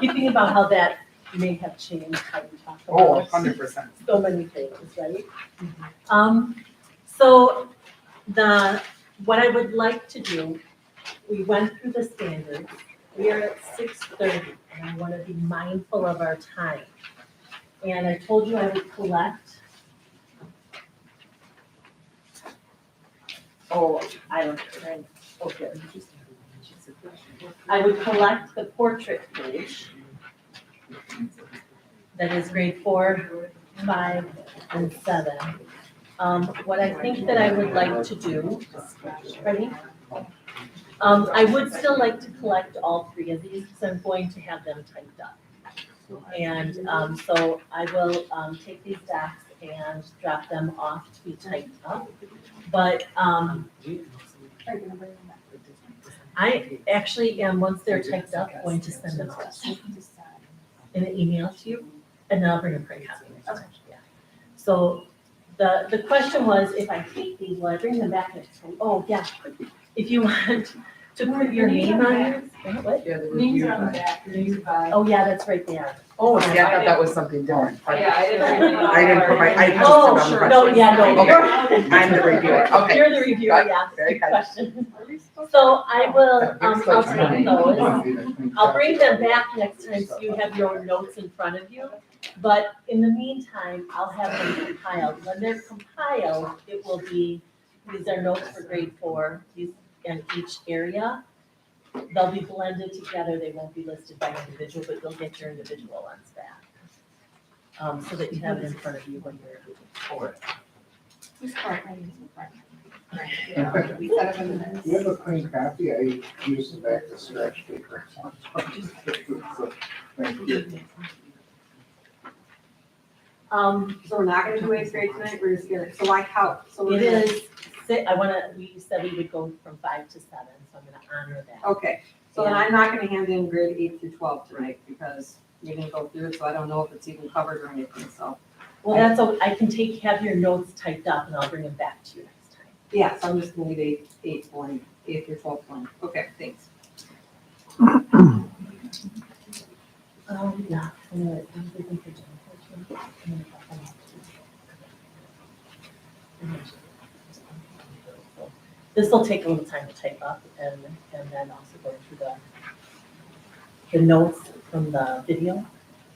keep thinking about how that may have changed how we talk Oh, about 100%. so many things, right? So what I would like to do, we went through the standards. We are at 6:30, and I want to be mindful of our time. And I told you I would collect. Oh, I don't know. Okay. I would collect the portrait page. That is grade 4, 5, and 7. what I think that I would like to do, ready? I would still like to collect all three of these because I'm going to have them typed up. And, so I will, take these docs and drop them off to be typed up. But, Are you gonna bring them back? I actually am, once they're typed up, going to send them out in an email to you, and then I'll bring a print copy. Okay. Yeah. So the question was, if I take these, will I bring them back next time? Oh, yeah. If you want to put your name on yours, what? Yeah, the Names review are on the by- back, names by. Oh, yeah, that's right there. Oh, see, I thought that was something different. Yeah, I didn't. I didn't put my, I just Oh, put on the sure, front. no, yeah, no. Okay. I'm the reviewer, okay. You're the reviewer, yeah, Very good good. question. So I will, I'll take those. I'll bring them back next time so you have your own notes in front of you. But in the meantime, I'll have them compiled. When they're compiled, it will be, these are notes for grade 4, these in each area. They'll be blended together, they won't be listed by individual, but you'll get your individual ones back. So that you have it in front of you when you're moving forward. Who's part, I use the front. We set up in the minutes. Do you have a clean copy? I used the back to scratch paper. So, thank you. So we're not gonna do eighth grade tonight, we're just gonna, so like how, so we're It gonna. is, we said we would go from 5 to 7, so I'm gonna honor that. Okay, so then I'm not gonna hand in grade 8 through 12 tonight because we didn't go through it, so I don't know if it's even covered or anything, so. Well, I can have your notes typed up and I'll bring them back to you next time. Yeah, so I'm just gonna leave 8 blank, 8 through 12 blank. Okay, thanks. Yeah. I'm thinking for Jen. This will take a little time to type up and then also go through the notes from the video.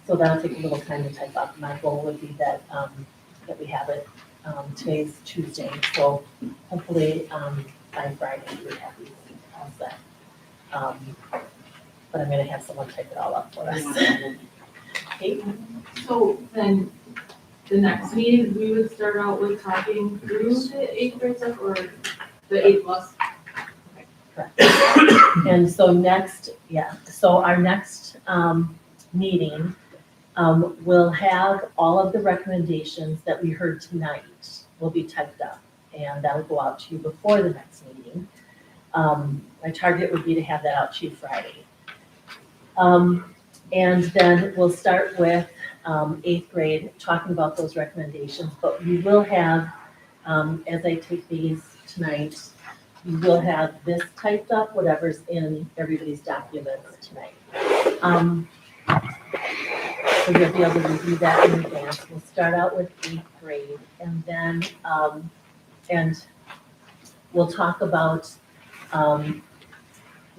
So that'll take a little time to type up. My goal would be that, that we have it, today's Tuesday, so hopefully, by Friday we have these all set. But I'm gonna have someone type it all up for us. Okay. So then, the next meeting, we would start out with talking through the 8th grade stuff or the 8 plus? Correct. And so so our next meeting will have all of the recommendations that we heard tonight will be typed up, and that will go out to you before the next meeting. My target would be to have that out to you Friday. And then we'll start with 8th grade, talking about those recommendations, but we will have, as I take these tonight, we will have this typed up, whatever's in everybody's documents tonight. So you'll be able to review that in advance. We'll start out with 8th grade, and then, and we'll talk about,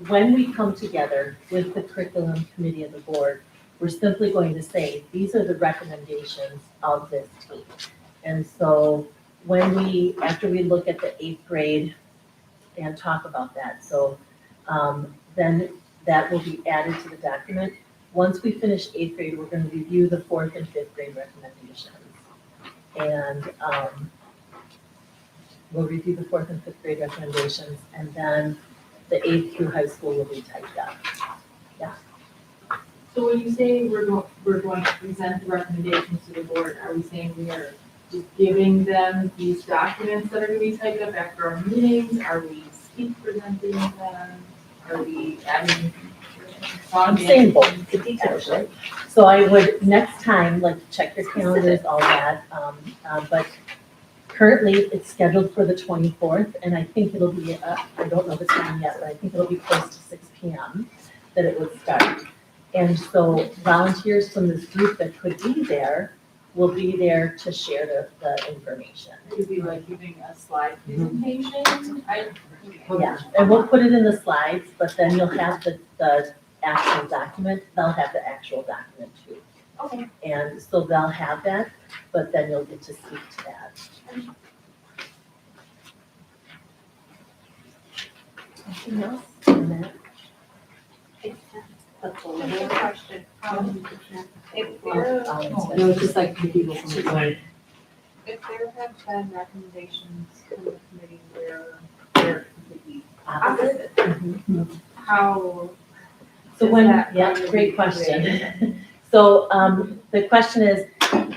when we come together with the curriculum committee of the board, we're simply going to say, these are the recommendations of this team. And so after we look at the 8th grade and talk about that, so then that will be added to the document. Once we finish 8th grade, we're going to review the 4th and 5th grade recommendations. And we'll review the 4th and 5th grade recommendations, and then the 8th through high school will be typed up. So when you say we're going to present the recommendations to the board, are we saying we are just giving them these documents that are gonna be typed up after our meetings? Are we speak presenting them? Are we adding? I'm saying both, the details, right? So I would, next time, like, check your calendars, all that, but currently, it's scheduled for the 24th, and I think it'll be, I don't know the time yet, but I think it'll be close to 6 p.m. that it would start. And so volunteers from this group that could be there will be there to share the information. It would be like giving a slide presentation? Yeah, and we'll put it in the slides, but then you'll have the actual document, they'll have the actual document too. Okay. And so they'll have that, but then you'll get to speak to that. Anything else on that? Another question. If we're, No, it's just like the people from the board. If there have been recommendations from the committee where they're completely opposite, how? So is when, that yeah, going to great be question. So, the question is,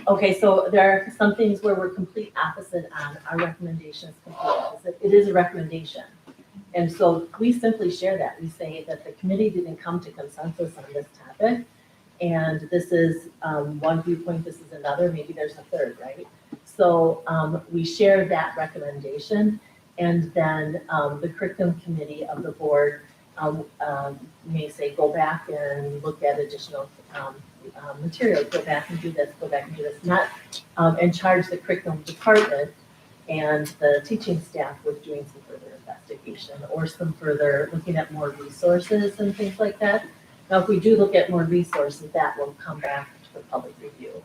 okay, so there are some things where we're complete opposite on our recommendations, complete opposite. It is a recommendation. And so we simply share that. We say that the committee didn't come to consensus on this topic. And this is, one viewpoint, this is another, maybe there's a third, right? So, we share that recommendation. And then, the curriculum committee of the board may say, go back and look at additional material, go back and do this, go back and do this, not, and charge the curriculum department and the teaching staff with doing some further investigation or some further, looking at more resources and things like that. Now, if we do look at more resources, that will come back to the public review.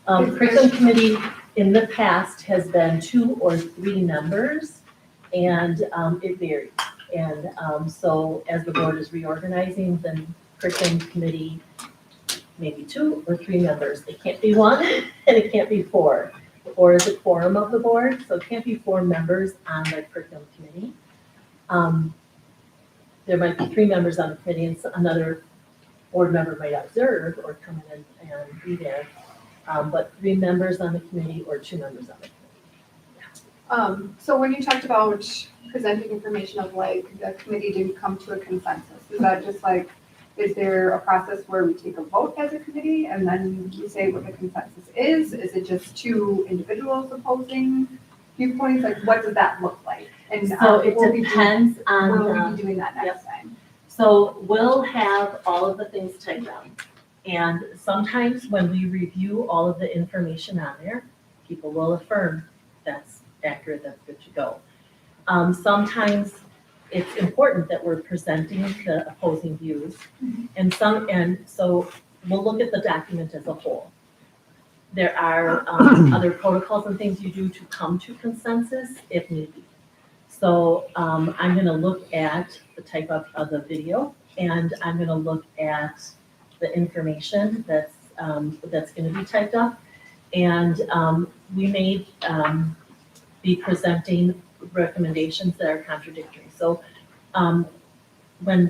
Curriculum committee in the past has been 2 or 3 members, and it varies. And so as the board is reorganizing, then curriculum committee, maybe 2 or 3 members. It can't be 1 and it can't be 4. 4 is a quorum of the board, so it can't be 4 members on the curriculum committee. There might be 3 members on the committee and another board member might observe or come in and be there. But 3 members on the committee or 2 members on the committee. So when you talked about presenting information of like the committee didn't come to a consensus, is that just like, is there a process where we take a vote as a committee and then you say what the consensus is? Is it just 2 individuals opposing viewpoints? Like, what does that look like? And So it will we do- depends on Will the. we be doing that next time? So we'll have all of the things typed out. And sometimes when we review all of the information on there, people will affirm that's accurate, that's good to go. Sometimes it's important that we're presenting the opposing views. And so we'll look at the document as a whole. There are other protocols and things you do to come to consensus if need be. So I'm gonna look at the type of the video and I'm gonna look at the information that's gonna be typed up. And we may be presenting recommendations that are contradictory. So when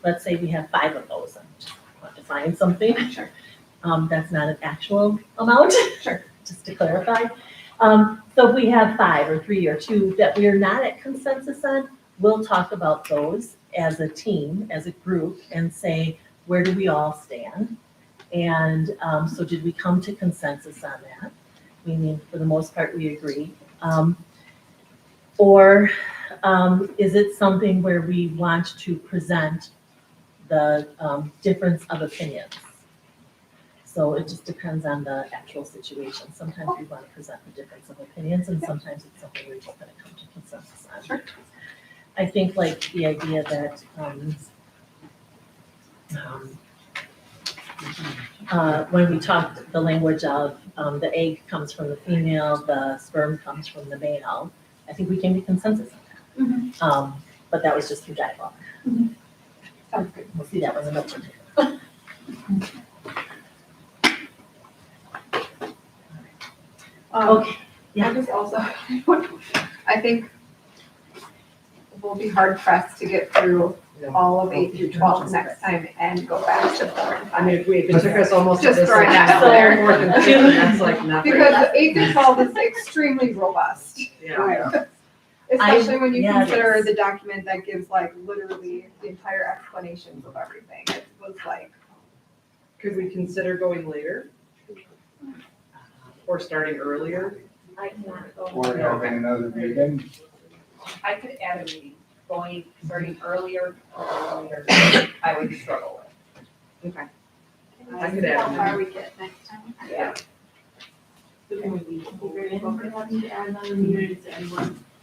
let's say we have 5 of those, I'm just quantifying something. Sure. That's not an actual amount. Sure. Just to clarify. So if we have 5 or 3 or 2 that we are not at consensus on, we'll talk about those as a team, as a group, and say, where do we all stand? And so did we come to consensus on that? Meaning, for the most part, we agree. Or is it something where we want to present the difference of opinions? So it just depends on the actual situation. Sometimes we want to present the difference of opinions, and sometimes it's something we're just going to come to consensus on. Sure. I think like the idea that when we talked the language of the egg comes from the female, the sperm comes from the male, I think we came to consensus on that. But that was just through dialogue. Sounds good. We'll see that when the notes are taken. Okay, yeah. I just also, I think we'll be hard pressed to get through all of 8 through 12 next time and go back to 4 and 5. I mean, if it took us almost Just this throwing that out there, there. more than 50, that's like nothing. Because 8 through 12 is extremely robust. Yeah. Especially when you yeah, it consider is. the document that gives like literally the entire explanations of everything. It was like, Could we consider going later? Or starting earlier? I cannot go. Or having another meeting. I could add a meeting, starting earlier, or later, I would struggle with. Okay. I could add How them. far we get next time. Yeah.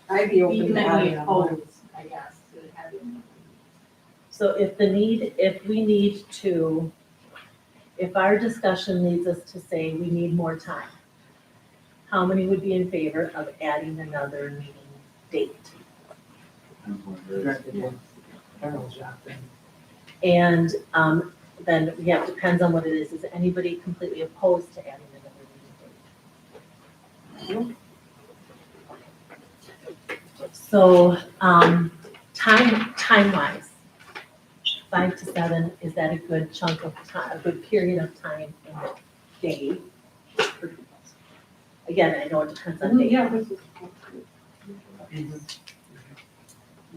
I'd be open Even to if we adding on. oppose, I guess, to having. So if we need to, if our discussion leads us to say we need more time, how many would be in favor of adding another meeting date? And then, yeah, it depends on what it is. Is anybody completely opposed to adding another meeting date? So, time-wise, 5 to 7, is that a good chunk of time, a good period of time in the day? for people? Again, I know it depends on day.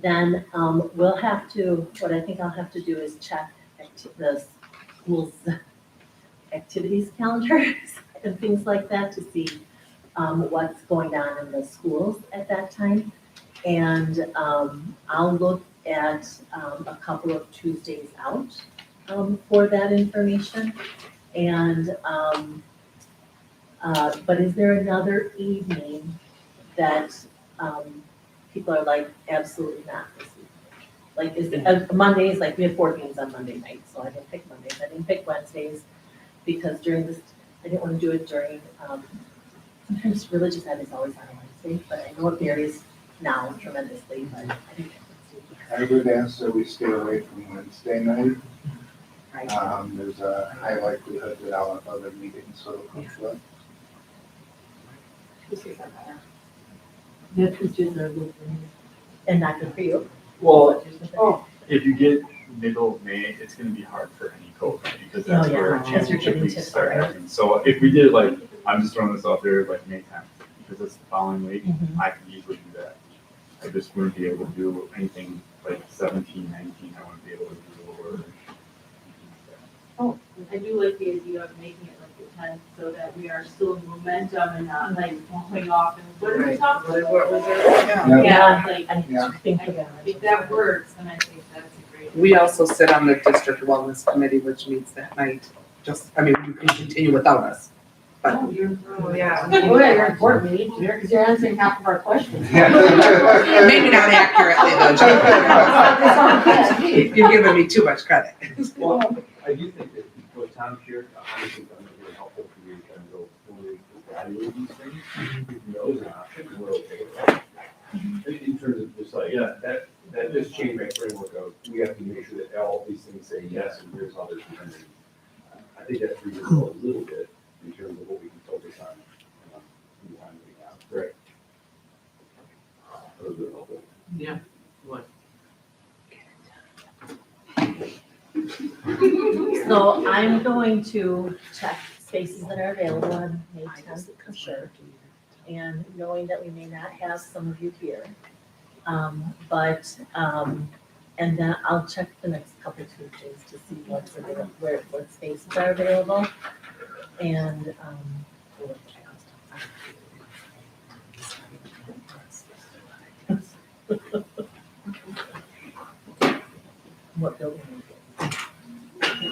Then, we'll have to, what I think I'll have to do is check the school's activities calendars and things like that to see, what's going on in the schools at that time. And, I'll look at, a couple of Tuesdays out, for that information. And, but is there another evening that, people are like, absolutely not this week? Like, is it, Mondays, like, we have 4 games on Monday night, so I didn't pick Mondays, I didn't pick Wednesdays, because during this, I didn't want to do it during, sometimes religious ed is always on a Wednesday, but I know it varies now tremendously, but I didn't pick Wednesday. I would ask that we stay away from Wednesday night. Right. There's a high likelihood that I'll have other meetings, so it'll conflict. Tuesdays are better. Yeah, Tuesdays are good for me. And not good for you. Well, Oh, if you get middle of May, it's gonna be hard for any coach, because that's Oh, yeah. where That's your championship getting weeks tips, start right? happening. So if we did like, I'm just throwing this out there, like May 10th, because it's the following week, Mhm. I could easily do that. I just wouldn't be able to do anything like 17, 19, I wouldn't be able to do, or. I do like the idea of making it like the 10th, so that we are still in momentum and not like falling off. And what did we talk about? What was it? Yeah. Yeah, Like, I Yeah. think of that. if that works, then I think that's a great. We also sit on the district wellness committee, which meets that night. Just, I mean, you can continue without us. But Oh, you're. Yeah. Oh, yeah, you're important, because you're answering half of our questions. maybe not accurately though, Jen. You're giving me too much credit. Well, I do think that what Tom shared, I think that's really helpful for you to kind of go fully evaluate these things. If you know is an option, we're okay with that. In terms of just like, yeah, that just changed my framework of, we have to make sure that all these things say yes, and here's how they're presented. I think that's reasonable a little bit in terms of what we can focus on, in the time we have. Right. That was really helpful. Yeah. What? So I'm going to check spaces that are available on May 10th for sure. And knowing that we may not have some of you here. And then I'll check the next couple of Tuesdays to see what's available, what spaces are available. And, what building?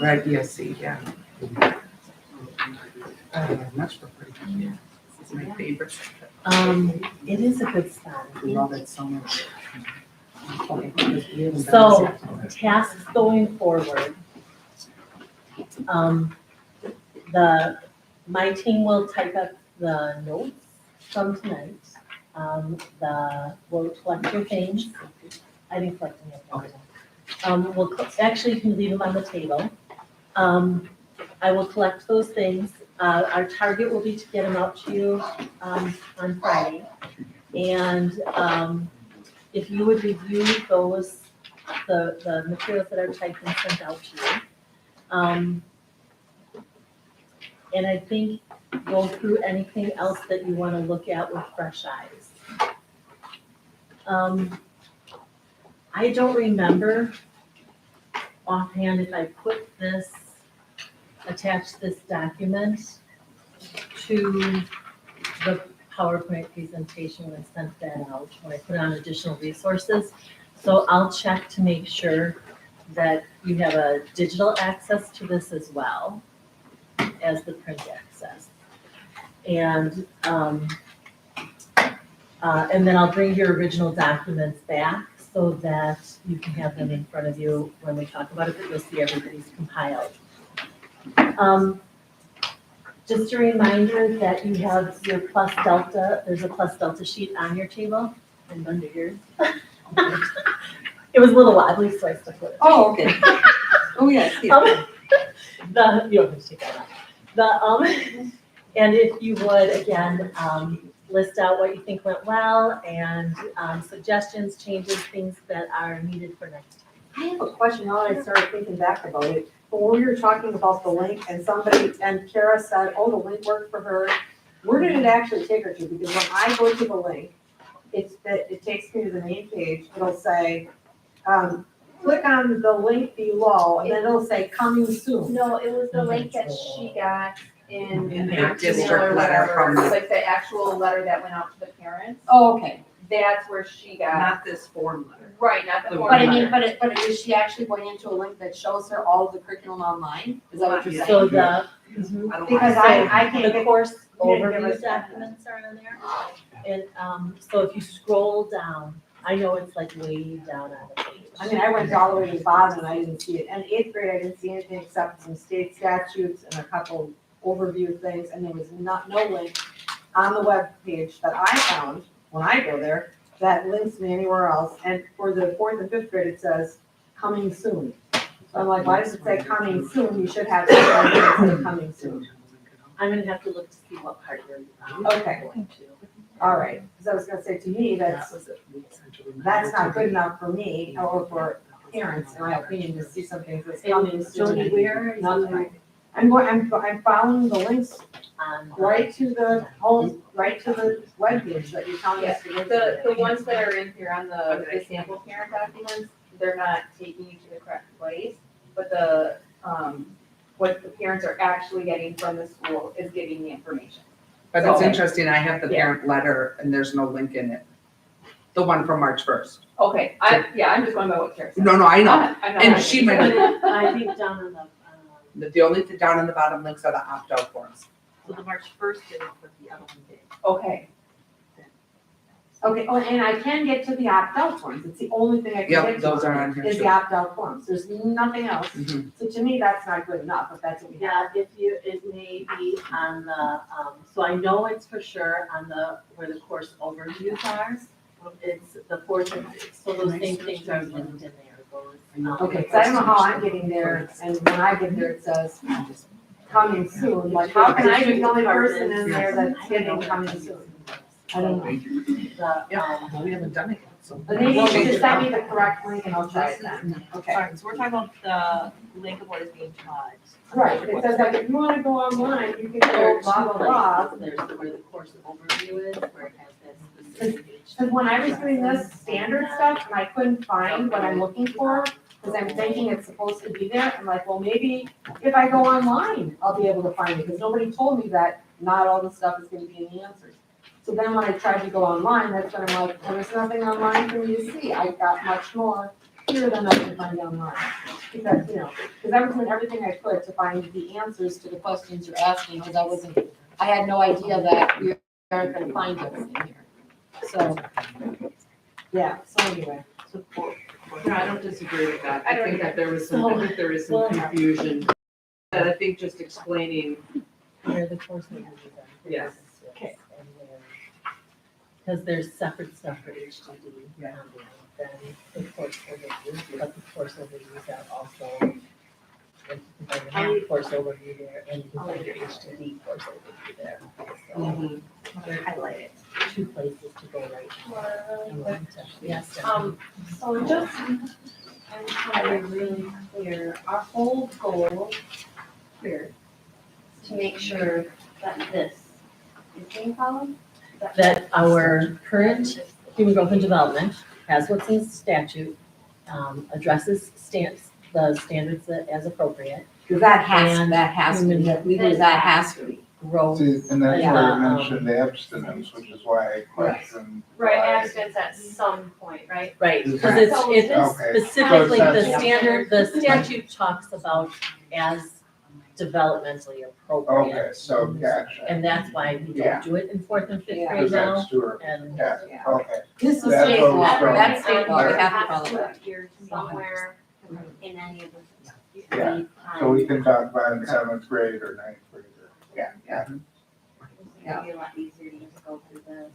Right, ESC, yeah. Much for pretty good, yeah. This is my favorite subject. It is a good spot. I love it so much. So, tasks going forward. My team will type up the notes from tonight. We'll collect your things. I didn't collect any of them. Actually, you can leave them on the table. I will collect those things. Our target will be to get them out to you, on Friday. And, if you would review those, the materials that are typed and sent out to you. And I think go through anything else that you want to look at with fresh eyes. I don't remember offhand if I attached this document to the PowerPoint presentation when I sent that out, when I put on additional resources. So I'll check to make sure that you have a digital access to this as well as the print access. And then I'll bring your original documents back so that you can have them in front of you when we talk about it, but you'll see everybody's compiled. Just a reminder that you have your plus delta, there's a plus delta sheet on your table and under yours. It was a little wobbly, so I stuck with it. Oh, okay. Oh, yeah, I see it. You don't have to take that out. And if you would, again, list out what you think went well and suggestions, changes, things that are needed for next time. I have a question now that I started thinking back about it. But when we were talking about the link and Kara said, oh, the link worked for her, where did it actually take her to? Because when I go to the link, it takes me to the main page. It'll say, click on the link below, and then it'll say coming soon. No, it was the link that she got in In the the email district or letter from whatever, the- like the actual letter that went out to the parents. Oh, okay. That's where she got, Not this form letter. right, not the The form But I mean, letter. but is she actually going into a link that shows her all of the curriculum online? Is that what you're saying? So the, I don't Because want I can't the get, course you didn't give overview us that. documents are on there. And so if you scroll down, I know it's like way down on the page. I mean, I went all the way to the bottom and I didn't see it. And 8th grade, I didn't see anything except some state statutes and a couple overview things, and there was no link on the web page that I found when I go there that links me anywhere else. And for the 4th and 5th grade, it says coming soon. So I'm like, why does it say coming soon? You should have something that says coming soon. I'm gonna have to look to see what part you're Okay. going to. All right, because I was gonna say, to me, that's not good enough for me or for parents, in my opinion, to see something that's coming soon. Jody, where are you I'm following the links on? right to the home, right to the webpage that you're telling us to go to. The ones that are in here on the sample parent documents, they're not taking you to the correct place, but the, what the parents are actually getting from the school is giving the information. But it's So- interesting, I have the parent letter and there's no link in it. The one from March 1st. Okay, I'm just going by what Kara said. No, I know. I'm not- And she might have, I think down on the, the only thing down in the bottom links are the opt-out forms. So the March 1st didn't, but the other one did. Okay, Okay, oh, and I can get to the opt-out forms, it's the only thing I can Yep, get to. those are on here Is the too. opt-out forms, there's nothing else. Mhm. So to me, that's not good enough, if that's what we have. yeah, it may be on the, so I know it's for sure on the, where the course overviews are. It's the 4th and 5th, so those same things are linked in there, those. Okay, because I don't know how I'm getting there, and when I get there, it says coming soon, like, how can I be the only person in there that's getting coming soon? I don't know. The, Yeah, we haven't done it yet, so. But maybe you should just send me the correct link and I'll try it then. Okay. Alright, so we're talking about the link of what is being taught. Right, it says like, if you wanna go online, you can There go are blah, two blah, blah. places, there's where the course overview is, where it has that specific page. Because when I was doing this standard stuff and I couldn't find what I'm looking for, because I'm thinking it's supposed to be there, I'm like, well, maybe if I go online, I'll be able to find it, because nobody told me that not all the stuff is gonna be in the answers. So then when I tried to go online, that's when I'm like, well, there's nothing online for me to see, I got much more here than I can find online. Because, because I was doing everything I could to find the answers to the questions you're asking, because I had no idea that we aren't gonna find everything here. So, yeah, so anyway. No, I don't disagree with that. I I don't think that either. there was some, I think there is some confusion. That I think just explaining, Where the course overviews are. Yes. Okay. Because there's separate stuff for HDD than the course overview, but the course overviews are also, if you can find your math course overview there, and you can find your HDD course overview there. So, Highlight it. 2 places to go right now. Yes. So just, I'm trying to be really clear, our whole goal here is to make sure that this is being followed? That our current human growth and development has what's in statute, addresses the standards as appropriate, Because that And has to be, human- legally, that has to be. growth. See, and that's Yeah, where I mentioned the abstinence, which is why I questioned. right, why- abstinence at some point, right? Right, because Right. it's Okay. specifically So the it's- standard, the statute talks about as developmentally appropriate. Okay, so gotcha. And that's why we Yeah. don't do it in 4th and 5th Yeah. grade Because now, that's true. and. Yeah, okay. This is That's state what was law, wrong. that's state law, we have to Has follow to that. appear somewhere in any of the. Yeah. So we can talk about it in 7th grade or 9th grade or, yeah. It'd be a lot easier to just go through the.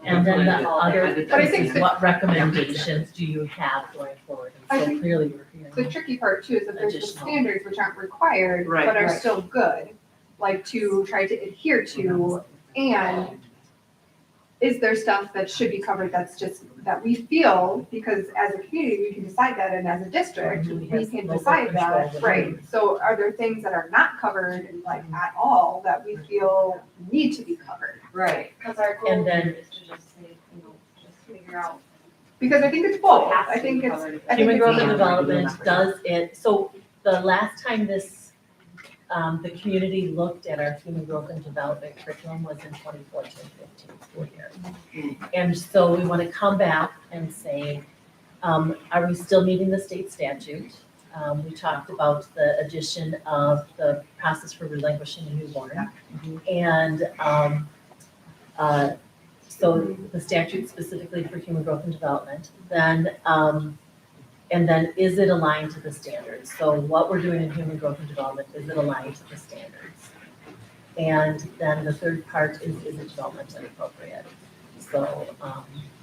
And then the other, But I think that- what recommendations do you have going forward? I And so think clearly you're The hearing. tricky part too is that there's the Additional. standards which aren't required, Right. but are Right. still good. like to try to adhere to? And is there stuff that should be covered that's just, that we feel, because as a community, we can decide that, and as a district, we can decide that, right? So are there things that are not covered, like at all, that we feel need to be covered? Right. Because our goal And then- is to just say, just figure out. Because I think it's both, Has I to think be it's, covered. I think Human it's. growth and development does it, so the last time this, the community looked at our human growth and development curriculum was in 2014-15 school year. And so we want to come back and say, are we still meeting the state statute? We talked about the addition of the process for relinquishing a newborn. And so the statute specifically for human growth and development, then, and then is it aligned to the standards? So what we're doing in human growth and development, is it aligned to the standards? And then the third part is it developmentally appropriate? So,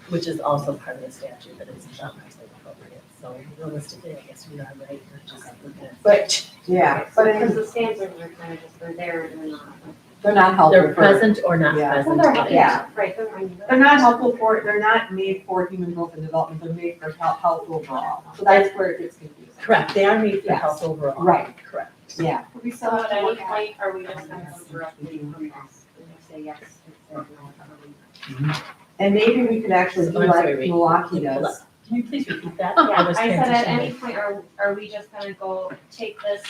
which is also part of the statute, that it's developmentally appropriate. So realistically, I guess we are right, we're just looking at. But, yeah, but Because the standards are kind of just, they're there and they're not. they're not helpful. They're for- present or not Yeah. present. Well, they're, in it. yeah, right, they're. They're not helpful for, they're not made for human growth and development, they're made for health overall. So that's where it gets confusing. Correct, they are made for Yes. health overall. Right. Correct. Yeah. We still So have at to any look at. point, are we just gonna go directly from this and just say yes, it's there, no, And maybe we could actually do I'm sorry, like wait. Milwaukee Hold does. up. Can you please repeat that? Yeah, was I said at transitioning. any point, are we just gonna go take this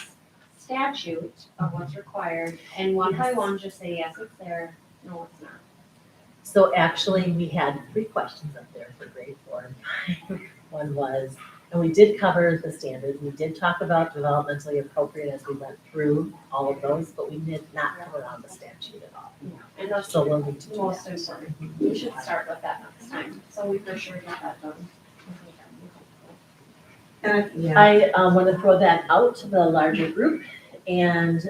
statute of what's required and one by Yes. one just say, yes, it's there, no, it's not? So actually, we had 3 questions up there for grade 4 and 5. One was, and we did cover the standards, we did talk about developmentally appropriate as we went through all of those, but we did not cover on the statute at all. And those So are we'll need to the do most that. important. We should start with that next time, so we for sure get that done. And yeah. I want to throw that out to the larger group. And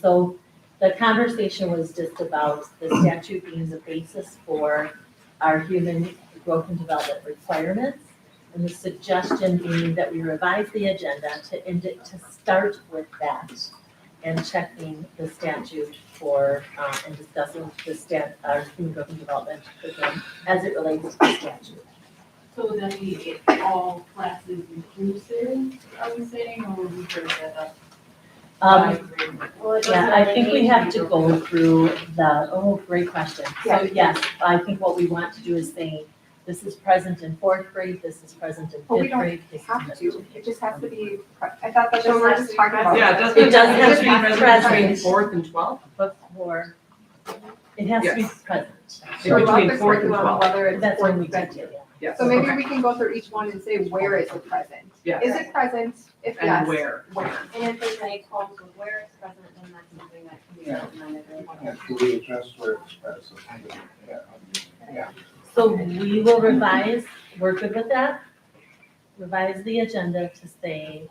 so the conversation was just about the statute being the basis for our human growth and development requirements. And the suggestion being that we revise the agenda to start with that and checking the statute for, and discussing our human growth and development curriculum as it relates to the statute. So would that be all classes inclusive, are we saying, or would we break that up? by grade? Well, it Yeah, doesn't I think we need have be to go through great question. So Yeah. yes, I think what we want to do is say, this is present in 4th grade, this is present in But we 5th don't grade. this is Have present to, in it just has to be, I thought that's what Just we're has just to be talking about. Yeah, it doesn't. It does have have to be present present. between 4th and 12th. Before, it has to be Yes. present. So Between about the 4th and curriculum, 12th. whether it's That's fourth when we and did fifth. it, yeah. Yes. So maybe Okay. we can go through each one and say, where is it present? Yes. Is it present? If And yes, where? where? And if there's any qualms with where it's present, then that's something that can be Yeah. implemented. Have to readjust where it's present. Yeah. So we will revise, we're good with that? Revise the agenda to say,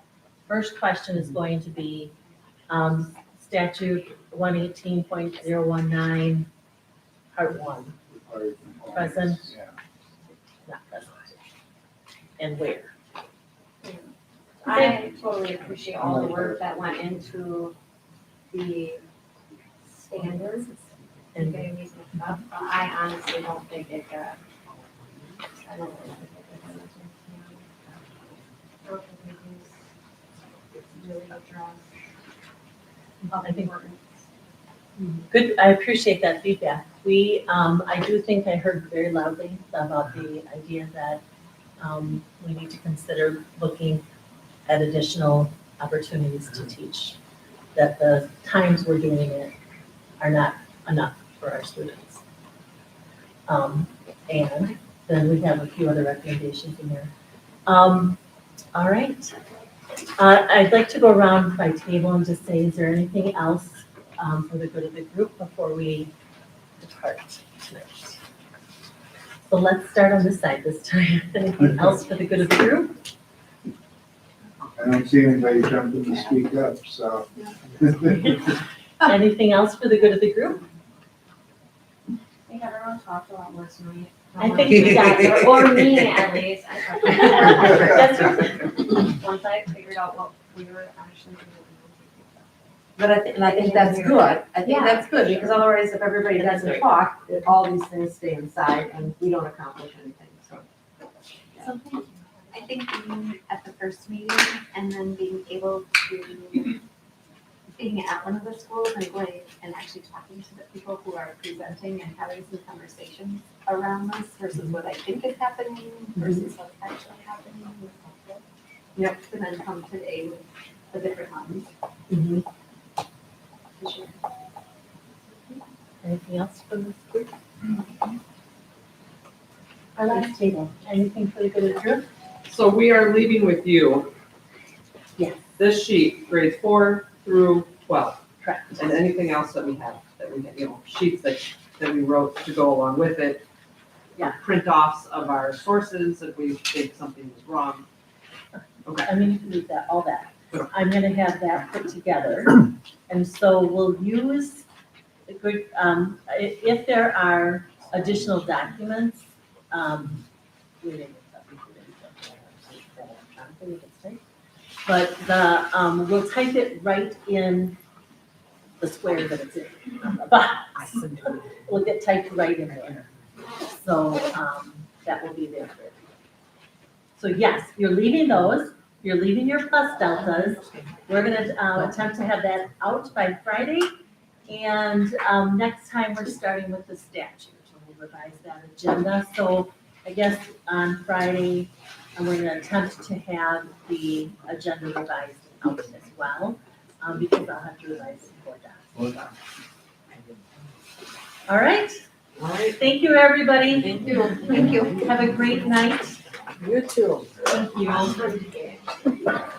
first question is going to be, statute 118.019, part 1, Required components, Present. Yeah. not present. And where? I totally appreciate all the work that went into the standards and getting these mixed up. I honestly don't think it got, I don't think it got much into. I don't think it was really addressed. I think good, I appreciate that feedback. We, I do think I heard very loudly about the idea that we need to consider looking at additional opportunities to teach, that the times we're doing it are not enough for our students. And then we have a few other recommendations in there. All right. I'd like to go around by table and just say, is there anything else for the good of the group before we depart tonight? So let's start on this side this time. Anything else for the good of the group? I don't see anybody jumping to speak up, so. Anything else for the good of the group? I think everyone talked a lot more tonight. I think we got it. Or me at least. I talked a lot more. Once I figured out what we were actually doing. But I think that's good. I think that's good, because otherwise, if everybody doesn't talk, all these things stay inside and we don't accomplish anything, so. So I think being at the first meeting and then being able to, being at one of the schools and going and actually talking to the people who are presenting and having some conversations around this versus what I think is happening versus what's actually happening was helpful. Yep. To then come today with a different lens. For sure. Anything else from this group? Our last table, anything for the good of the group? So we are leaving with you. Yes. This sheet, grades 4 through 12. Correct. And anything else that we have, sheets that we wrote to go along with it. Yeah. Print offs of our sources if we think something is wrong. Okay. I mean, you can leave that, all that. I'm gonna have that put together. And so we'll use the good, if there are additional documents, we didn't get that, we can type. But we'll type it right in the square that it's in, but we'll get typed right in there. So, that will be there for everyone. So yes, you're leaving those, you're leaving your plus deltas. We're gonna attempt to have that out by Friday. And next time, we're starting with the statute, and we'll revise that agenda. So I guess on Friday, we're gonna attempt to have the agenda revised out as well, because I'll have to revise it for that. All right, thank you, everybody. Thank you. Thank you. Have a great night. You too. Thank you.